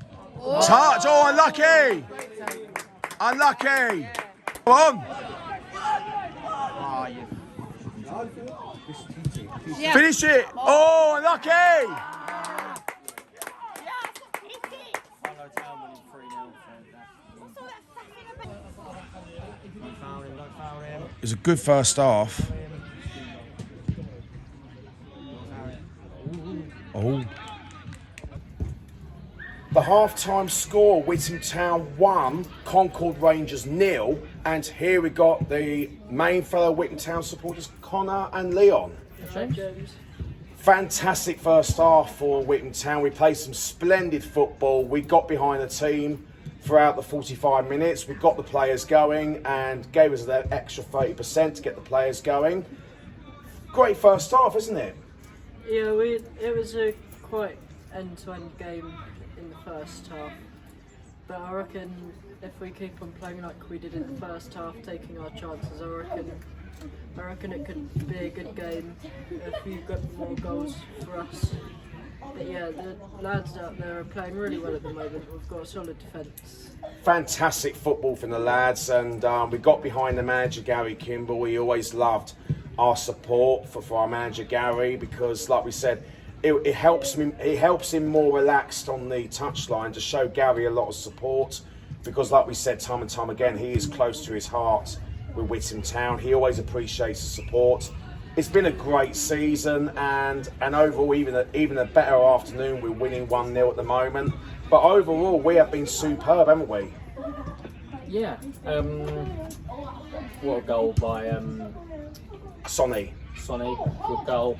Touch! Oh, unlucky! Unlucky! Go on! Finish it! Oh, unlucky! It was a good first half. Oh. The half-time score, Witham Town 1, Concord Rangers 0. And here we got the main fellow Witham Town supporters, Connor and Leon. James. Fantastic first half for Witham Town. We played some splendid football. We got behind the team throughout the 45 minutes. We got the players going and gave us that extra 30% to get the players going. Great first half, isn't it? Yeah, it was a quite end-to-end game in the first half. But I reckon if we keep on playing like we did in the first half, taking our chances, I reckon it could be a good game if you got more goals for us. But yeah, the lads out there are playing really well at the moment. We've got a solid defence. Fantastic football from the lads, and we got behind the manager Gary Kimball. He always loved our support for our manager Gary, because like we said, it helps him more relaxed on the touchline, to show Gary a lot of support, because like we said time and time again, he is close to his heart with Witham Town. He always appreciates the support. It's been a great season, and overall even a better afternoon. We're winning 1-0 at the moment, but overall we have been superb, haven't we? Yeah. What a goal by Sonny. Good goal.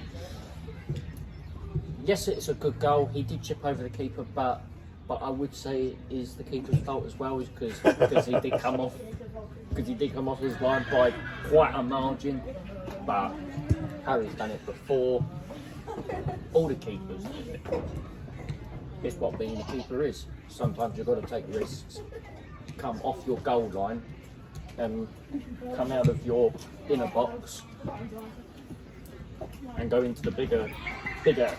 Yes, it's a good goal. He did chip over the keeper, but I would say it is the keeper's fault as well, because he did come off. Because he did come off his line by quite a margin. But Harry's done it before. All the keepers. It's what being a keeper is. Sometimes you've got to take risks. Come off your goal line and come out of your inner box and go into the bigger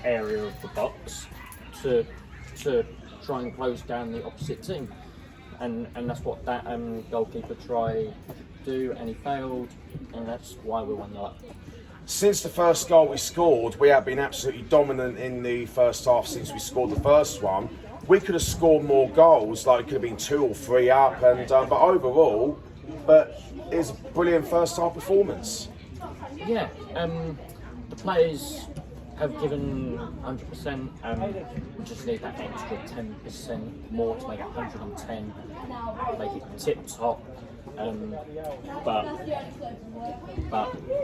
area of the box to try and close down the opposite team. And that's what that goalkeeper tried to do, and he failed, and that's why we won the up. Since the first goal we scored, we have been absolutely dominant in the first half. Since we scored the first one, we could have scored more goals, like it could have been 2 or 3 up, and but overall, it's a brilliant first half performance. Yeah, the players have given 100%, we just need that extra 10% more to make it 110, make it tip top. But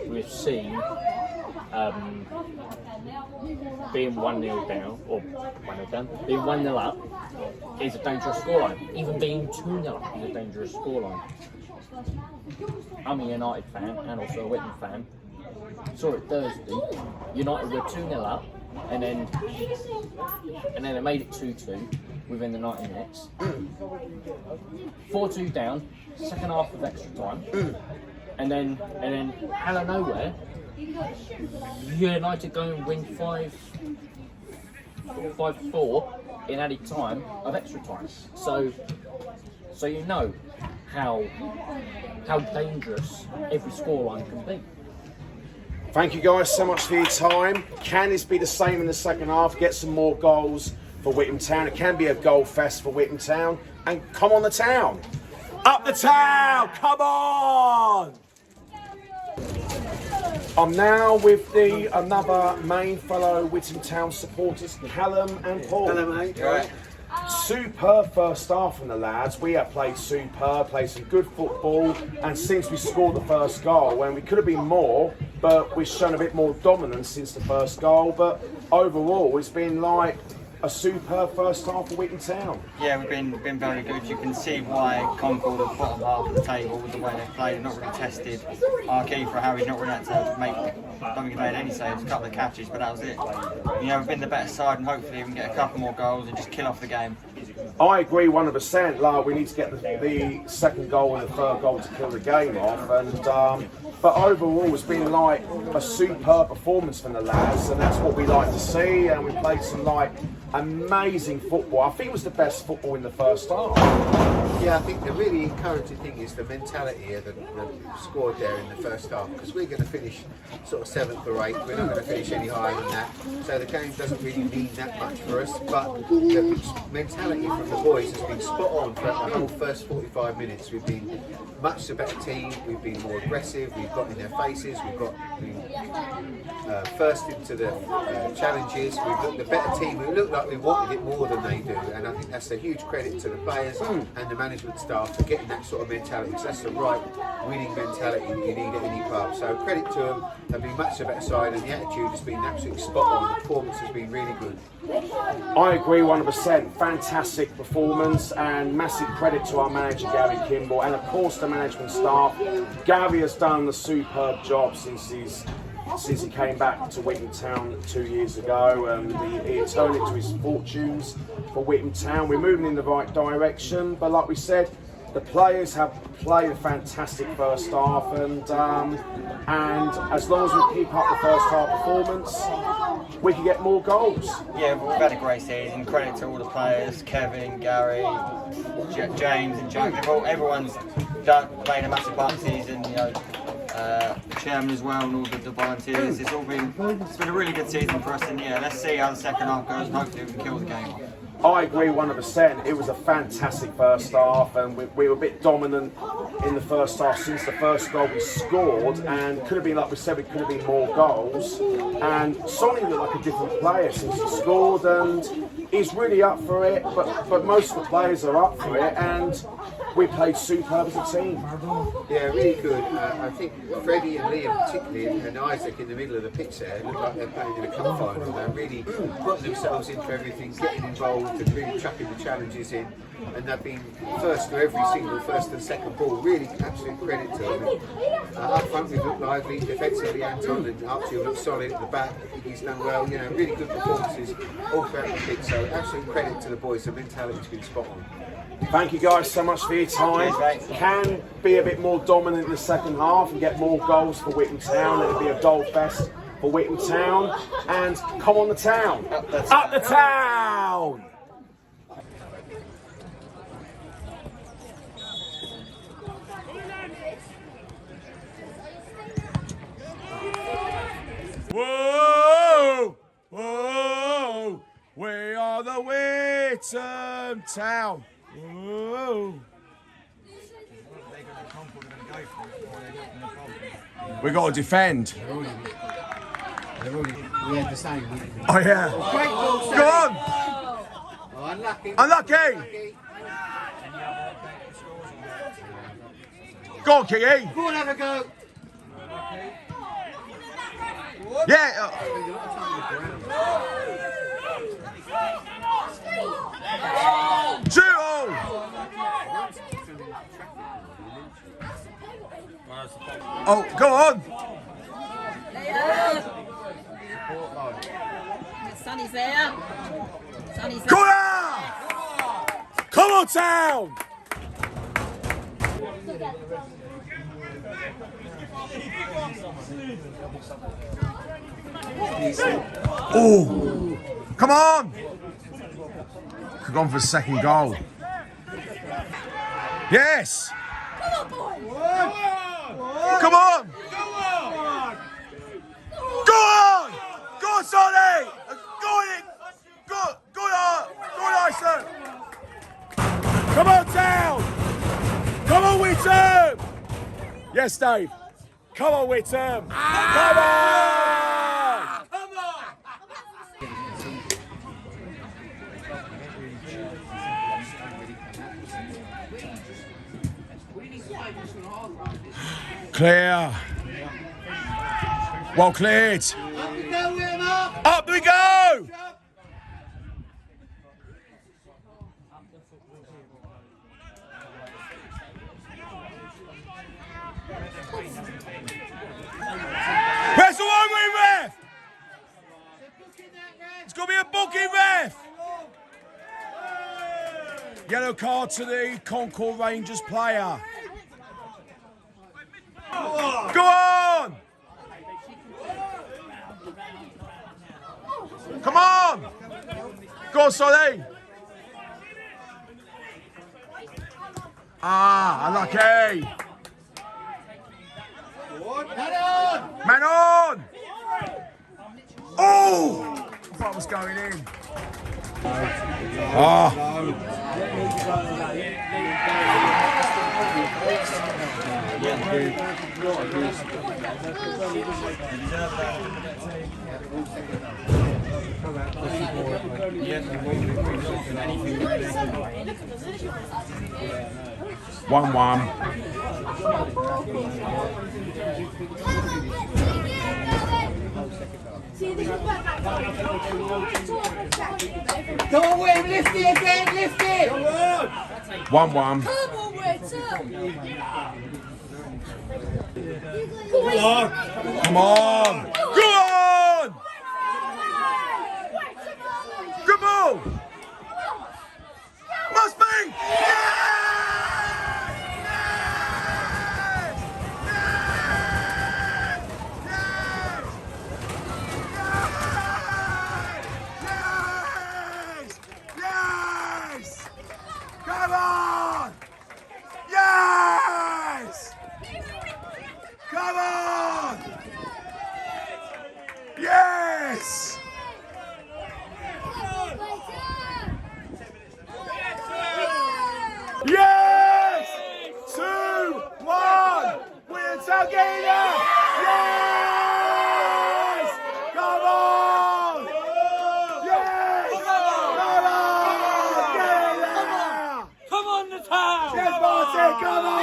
we've seen being 1-0 down, or 1-0 down, being 1-0 up is a dangerous scoreline. Even being 2-0 up is a dangerous scoreline. I'm a United fan and also a Witham fan. Saw it Thursday. United were 2-0 up, and then it made it 2-2 within the 90 minutes. 4-2 down, second half of extra time, and then out of nowhere, United go and win 5-4 in added time of extra time. So you know how dangerous every scoreline can be. Thank you guys so much for your time. Can this be the same in the second half? Get some more goals for Witham Town. It can be a goal fest for Witham Town. And come on the town. Up the town, come on! I'm now with another main fellow Witham Town supporters, Callum and Paul. Hello, mate. Right. Superb first half from the lads. We have played superb, played some good football, and since we scored the first goal, when we could have been more, but we've shown a bit more dominance since the first goal. But overall, it's been like a superb first half for Witham Town. Yeah, we've been very good. You can see why Concord are bottom half of the table with the way they've played. They've not really tested our keeper, Harry's not really had to make. I don't think he made any saves, a couple of catches, but that was it. You know, we've been the better side, and hopefully we can get a couple more goals and just kill off the game. I agree 100%. Like, we need to get the second goal and the third goal to kill the game off. And but overall, it's been like a superb performance from the lads, and that's what we like to see. And we played some like amazing football. I think it was the best football in the first half. Yeah, I think the really encouraging thing is the mentality of the squad there in the first half, because we're going to finish sort of 7th or 8th. We're not going to finish any higher than that. So the game doesn't really mean that much for us. But the mentality from the boys has been spot on for the whole first 45 minutes. We've been much the better team. We've been more aggressive. We've got in their faces. We've been first into the challenges. We've looked the better team. We look like we wanted it more than they do, and I think that's a huge credit to the players and the management staff for getting that sort of mentality, because that's the right winning mentality you need at any club. So credit to them. They've been much the better side, and the attitude has been absolutely spot on. The performance has been really good. I agree 100%. Fantastic performance, and massive credit to our manager Gary Kimball, and of course the management staff. Gary has done a superb job since he came back to Witham Town 2 years ago, and he turned it to his fortunes for Witham Town. We're moving in the right direction, but like we said, the players have played a fantastic first half, and as long as we keep up the first half performance, we can get more goals. Yeah, we've had a great season. Credit to all the players, Kevin, Gary, James and Jack. Everyone's played a massive part of the season, you know. The chairman as well, and all the volunteers. It's been a really good season for us, and yeah, let's see how the second half goes, and hopefully we can kill the game off. I agree 100%. It was a fantastic first half, and we were a bit dominant in the first half since the first goal we scored, and could have been, like we said, it could have been more goals. And Sonny looked like a different player since he scored, and he's really up for it, but most of the players are up for it, and we played superb as a team. Yeah, really good. I think Freddie and Liam particularly, and Isaac in the middle of the pitch there, look like they're playing in a cup final. They're really putting themselves into everything, getting involved and really chucking the challenges in. And they've been first to every single first and second ball. Really absolute credit to them. Up front we've looked lively, defensively Anton and Archie have looked solid at the back. He's done well, you know, really good performances all throughout the pitch. So absolute credit to the boys, the mentality's been spot on. Thank you guys so much for your time. Can be a bit more dominant in the second half and get more goals for Witham Town. It'll be a goal fest for Witham Town, and come on the town. Up the town! Whoa! Whoa! We are the Witham Town. Whoa! We got to defend. We had the same. Oh yeah. Great ball, Go on. Oh, unlucky. Unlucky. Go on, Kiki. Go on, have a go. Yeah. Oh, go on. Sonny's there. Sonny's there. Corner! Come on, Town! Oh! Come on! Could have gone for a second goal. Yes! Come on! Go on! Go on, Sonny! Go on! Go on, Isaac! Come on, Town! Come on, Witham! Yes, Dave. Come on, Witham! Come on! Come on! Clear. Well cleared. Up we go! Where's the one way, ref? It's got to be a booking, ref. card to the Concord Rangers player. Go on! Come on! Go on, Solly! Ah, unlucky! Man on! Oh! I thought it was going in. Ah. 1-1. Come on, Wim, lift it again, lift it! 1-1. Come on, Come on! Go on! Good ball! Must be! Yes! Come on! Yes! Come on! Yes! Yes! 2-1! Witham Town Yes! Come on! Yes! Come on! Get in there! Come on, the town! Yes, Martin, come on!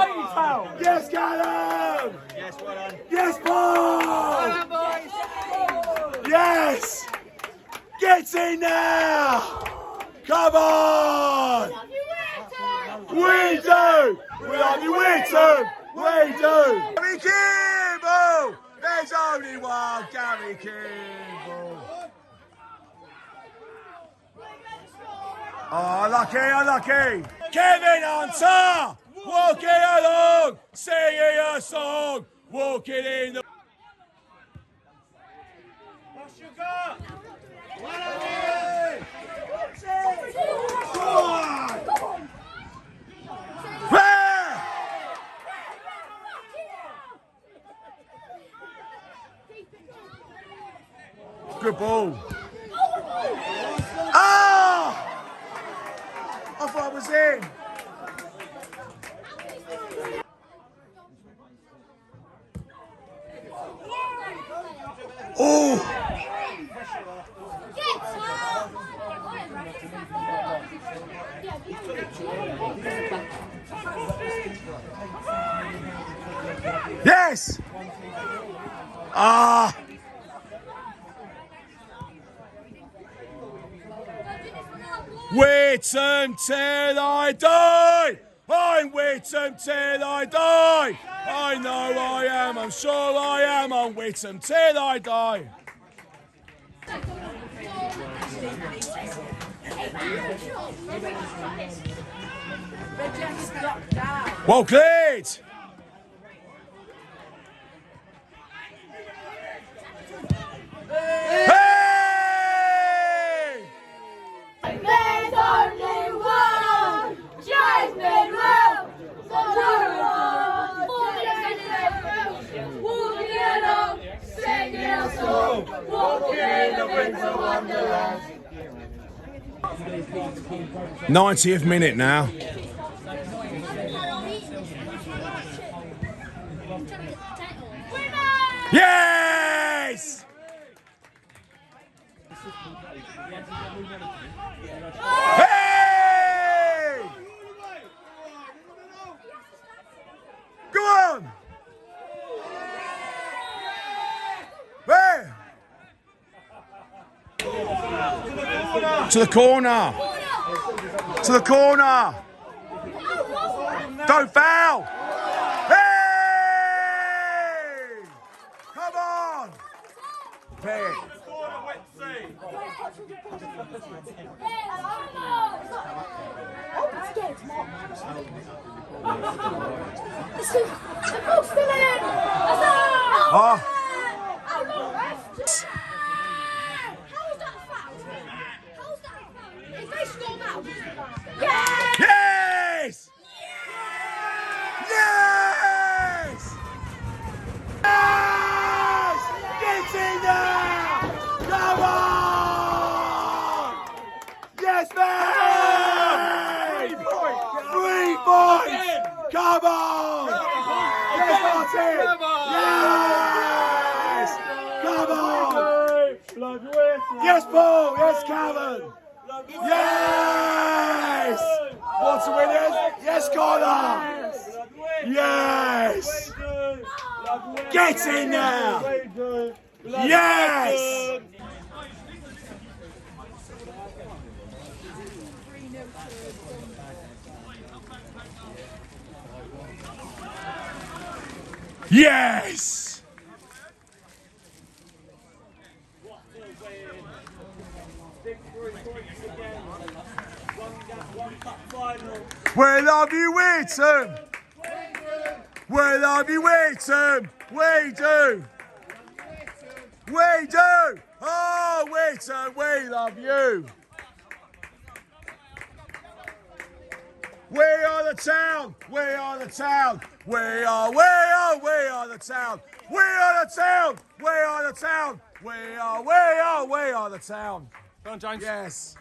It's town! Yes, Callum! Yes, well done. Yes, Paul! boys! Yes! Get in there! Come on! We do! We love you, we do! We do! Gary Kimball! There's only one Gary Kimball! Oh, unlucky, unlucky! Kevin Hunter! Walking along, singing a song, walking in the... What's your got? Good ball. Ah! I thought I was in. Oh! Yes! Ah! Witham till I die! I'm Witham till I die! I know I am, I'm sure I am, I'm Witham till I die! Well cleared! There's only one Jasmine Will, walking along, singing a song, walking in the winter wonderland. 90th minute now. Yes! Hey! Go on! Where? To the corner! To the corner! Don't foul! Hey! Come on! Hey! Oh. Yes! Yes! Yes! Get in there! Come on! Yes, man! 3 points! Come on! Yes, Martin! Yes! Come on! Yes, Paul! Yes, Kevin! Yes! What's the winners? Yes, Connor! Yes! Get in there! Yes! Yes! We love you, Witham! We love you, Witham! We do! We do! Oh, Witham, we love you! We are the town! We are the town! We are the town! We are the town! We are the town! We are the town! Go on, James. Yes!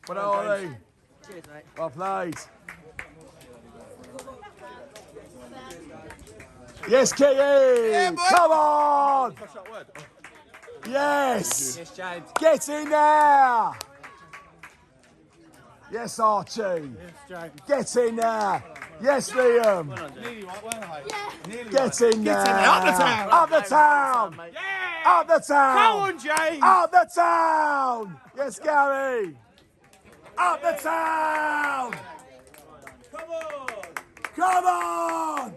What are they? Cheers, mate. Well played. Yes, Kitty! Yeah, boy. Come on! Yes! Yes, James. Get in there! Yes, Archie. Yes, James. Get in there. Yes, Liam. Nearly right, weren't I? Yeah. Get in there. Up the town. Up the town. Yeah. Up the town. Come on, James. Up the town. Yes, Gary. Up the town. Come on. Come on.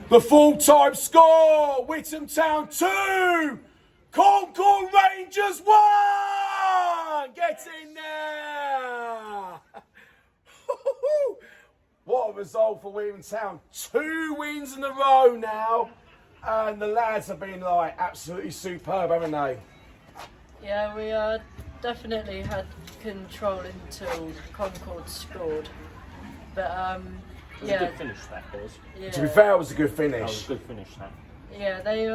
The full-time score, Witham Town 2, Concord Rangers 1! Get in there! What a result for Witham Town. 2 wins in a row now, and the lads have been like absolutely superb, haven't they? Yeah, we definitely had control until Concord scored. But It was a good finish, that was. Yeah. To be fair, it was a good That was finish. a good finish, that. Yeah, they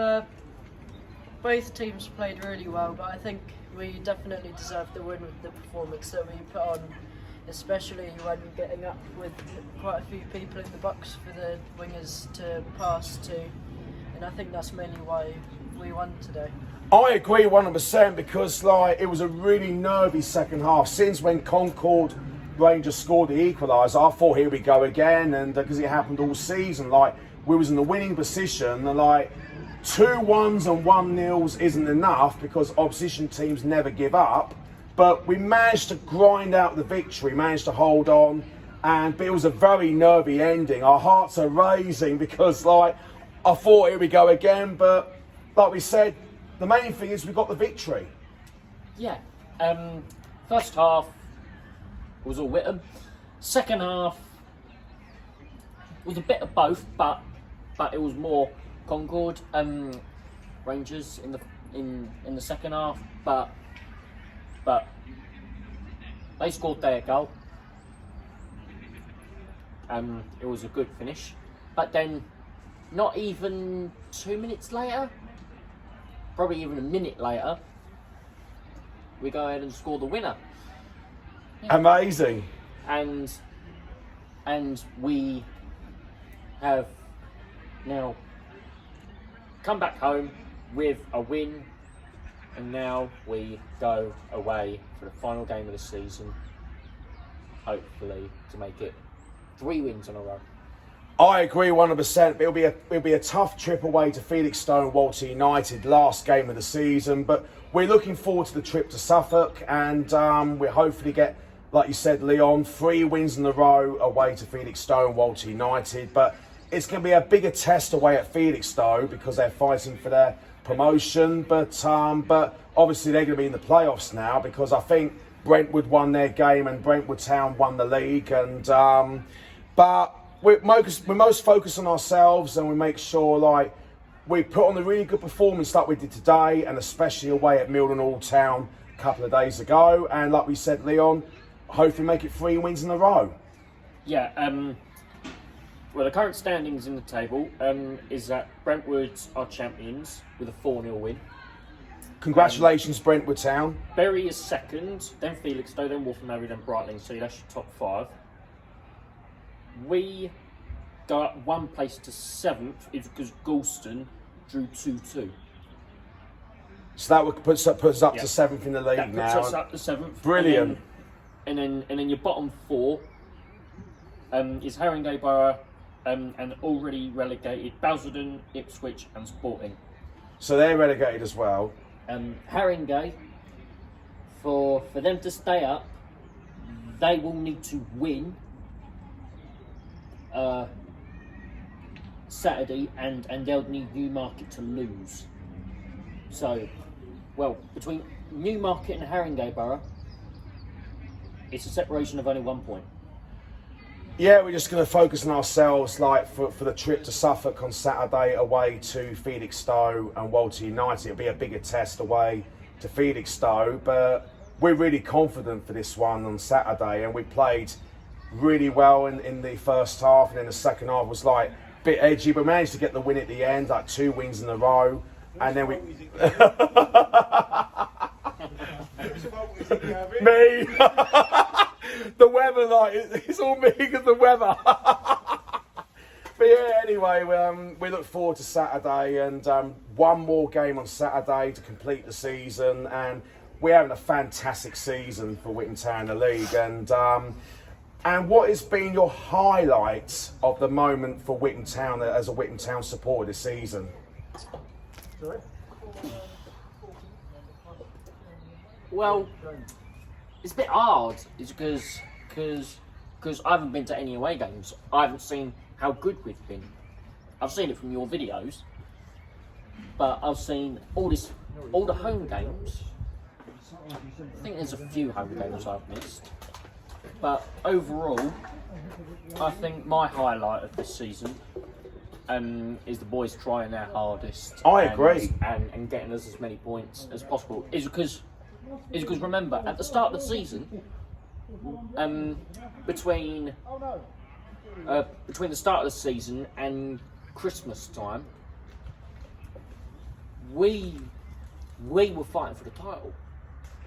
both teams played really well, but I think we definitely deserved the win with the performance that we put on, especially when getting up with quite a few people in the box for the wingers to pass to, and I think that's mainly why we won today. I agree 100% because like it was a really nervy second half. Since when Concord Rangers scored the equaliser, I thought here we go again, and because it happened all season, like we was in the winning position, and like 2 1s and 1 0s isn't enough because opposition teams never give up. But we managed to grind out the victory, managed to hold on, but it was a very nervy ending. Our hearts are raising because like I thought here we go again, but like we said, the main thing is we got the victory. Yeah. First half was all Witham. Second half was a bit of both, but it was more Concord Rangers in the second half, but they scored their goal. It was a good finish, but then not even 2 minutes later, probably even a minute later, we go ahead and score the winner. Amazing. And we have now come back home with a win, and now we go away for the final game of the season, hopefully to make it 3 wins in a row. I agree 100%. It'll be a tough trip away to Felixstowe and Walter United, last game of the season. But we're looking forward to the trip to Suffolk, and we'll hopefully get, like you said, Leon, 3 wins in a row away to Felixstowe and Walter United. But it's going to be a bigger test away at Felixstowe because they're fighting for their promotion. But obviously they're going to be in the playoffs now because I think Brentwood won their game and Brentwood Town won the league. And but we're most focused on ourselves, and we make sure like we put on a really good performance like we did today, and especially away at Milton Hall Town a couple of days ago. And like we said, Leon, hopefully make it 3 wins in a row. Yeah. Well, the current standings in the table is that Brentwood are champions with a 4-0 win. Congratulations, Brentwood Town. Bury is second, then Felixstowe, then Wolfenbury, then Brightling. So that's your top 5. We got 1 place to 7th because Galston drew 2-2. So that would puts us up to 7th in the league that now. puts us up to 7th. Brilliant. And then your bottom 4 is Haringey Borough and already relegated Basildon, Ipswich and Sporting. So they're relegated as well. Haringey, for them to stay up, they will need to win Saturday, and they'll need Newmarket to lose. So, well, between Newmarket and Haringey Borough, it's a separation of only 1 point. Yeah, we're just going to focus on ourselves, like for the trip to Suffolk on Saturday away to Felixstowe and Walter United. It'll be a bigger test away to Felixstowe, but we're really confident for this one on Saturday, and we played really well in the first half, and then the second half was like a bit edgy, but managed to get the win at the end, like 2 wins in a row, and then we... Me! The weather, like, it's all me because the weather. But yeah, anyway, we look forward to Saturday, and 1 more game on Saturday to complete the season, and we're having a fantastic season for Witham Town in the league. And what has been your highlight of the moment for Witham Town as a Witham Town supporter this season? Well, it's a bit hard. It's because I haven't been to any away games. I haven't seen how good we've been. I've seen it from your videos, but I've seen all the home games. I think there's a few home games I've missed, but overall, I think my highlight of this season is the boys trying their hardest. I agree, and getting us as many points as possible. Is because remember, at the start of the season, between the start of the season and Christmas time, we were fighting for the title.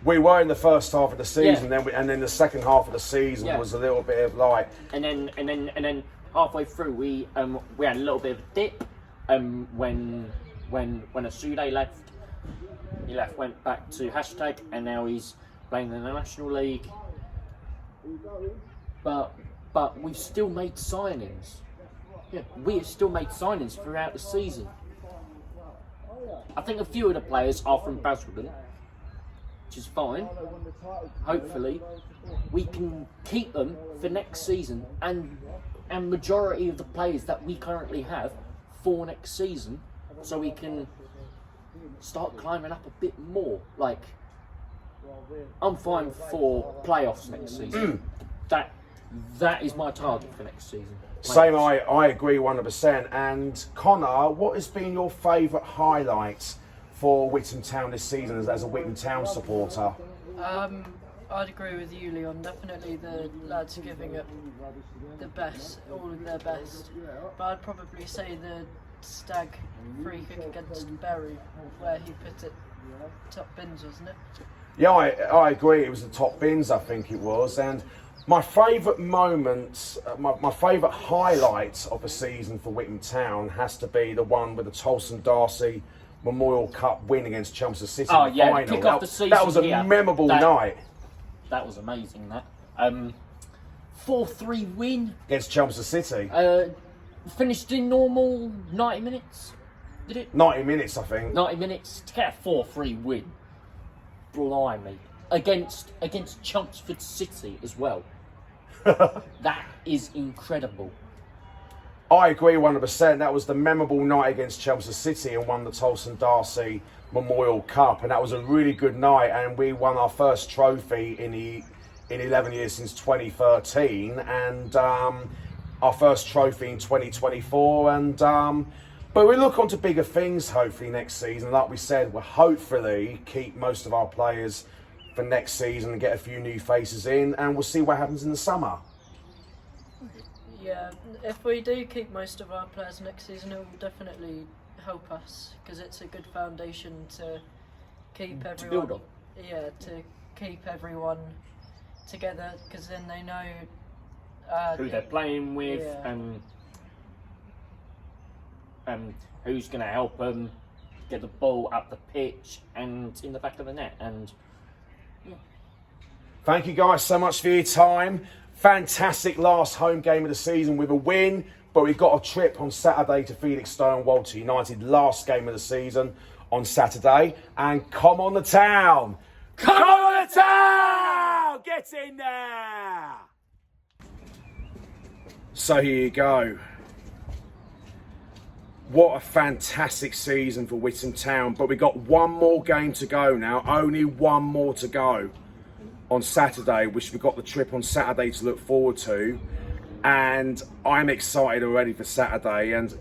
We were in the first half of the season, and then the second half of the season was a little bit of like, and then halfway through we had a little bit of a dip when Asude left. He went back to hashtag, and now he's playing in the National League. But we've still made signings. Yeah, we have still made signings throughout the season. I think a few of the players are from Basildon, which is fine. Hopefully, we can keep them for next season, and majority of the players that we currently have for next season, so we can start climbing up a bit more. Like, I'm fine for playoffs next season. That is my target for next season. Same, I agree 100%. And Connor, what has been your favourite highlight for Witham Town this season as a Witham Town supporter? I'd agree with you, Leon. Definitely the lads giving it the best, all of their best. But I'd probably say the Stag free kick against Bury, where he put it top bins, wasn't it? Yeah, I agree. It was the top bins, I think it was. And my favourite moment, my favourite highlight of the season for Witham Town has to be the one with the Tolson Darcy Memorial Cup win against Chelmsford City in the final. Kick off the season. That was a memorable night. That was amazing. That 4-3 win against Chelmsford City. Finished in normal 90 minutes. Did it? 90 minutes, I think. 90 minutes to get a 4-3 win. Blimey. Against Chelmsford City as well. That is incredible. I agree 100%. That was the memorable night against Chelsea City and won the Tolson Darcy Memorial Cup, and that was a really good night. And we won our first trophy in 11 years since 2013, and our first trophy in 2024. And but we look on to bigger things hopefully next season. Like we said, we'll hopefully keep most of our players for next season and get a few new faces in, and we'll see what happens in the summer. Yeah, if we do keep most of our players next season, it will definitely help us, because it's a good foundation to keep everyone. To build on. Yeah, to keep everyone together, because then they know who they're playing with, yeah. and who's going to help them get the ball up the pitch and in the back of the net. And thank you guys so much for your time. Fantastic last home game of the season with a win, but we've got a trip on Saturday to Felixstowe and Walter United, last game of the season on Saturday. And come on the town! Come on the town! Get in there! So here you go. What a fantastic season for Witham Town, but we've got one more game to go now, only one more to go on Saturday, which we've got the trip on Saturday to look forward to, and I'm excited already for Saturday. And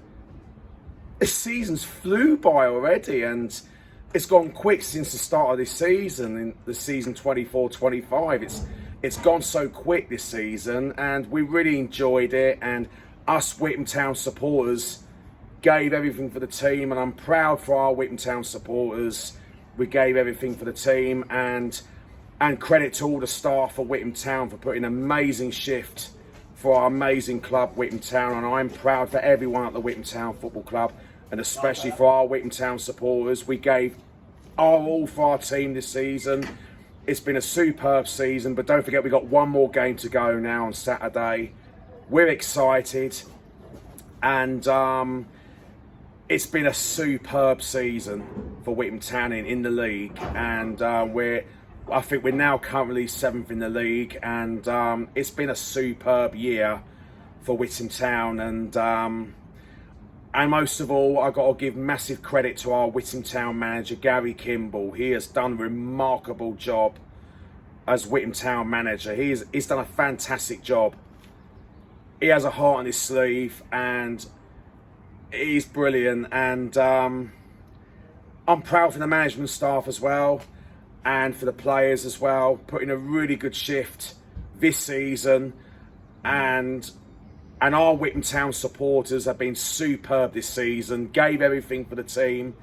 this season's flew by already, and it's gone quick since the start of this season, in the season 24-25. It's gone so quick this season, and we really enjoyed it, and us Witham Town supporters gave everything for the team, and I'm proud for our Witham Town supporters. We gave everything for the team, and credit to all the staff of Witham Town for putting an amazing shift for our amazing club, Witham Town. And I'm proud for everyone at the Witham Town Football Club, and especially for our Witham Town supporters. We gave our all for our team this season. It's been a superb season, but don't forget we've got one more game to go now on Saturday. We're excited, and it's been a superb season for Witham Town in the league, and I think we're now currently 7th in the league, and it's been a superb year for Witham Town, and most of all, I've got to give massive credit to our Witham Town manager, Gary Kimball. He has done a remarkable job as Witham Town manager. He's done a fantastic job. He has a heart on his sleeve, and he's brilliant, and I'm proud for the management staff as well, and for the players as well, putting a really good shift this season, and our Witham Town supporters have been superb this season, gave everything for the team,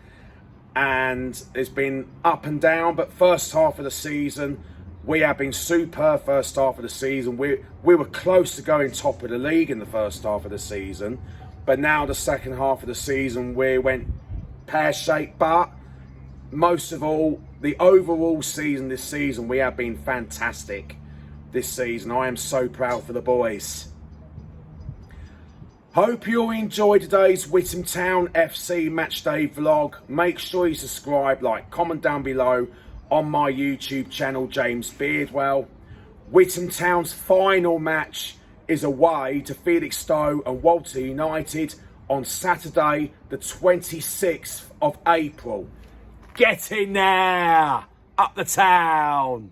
and it's been up and down, but first half of the season, we have been superb first half of the season. We were close to going top of the league in the first half of the season, but now the second half of the season, we went pear-shaped, but most of all, the overall season this season, we have been fantastic this season. I am so proud for the boys. Hope you all enjoyed today's Witham Town FC Matchday vlog. Make sure you subscribe, like, comment down below on my YouTube channel, James Beardwell. Witham Town's final match is away to Felixstowe and Walter United on Saturday, the 26th of April. Get in there! Up the town!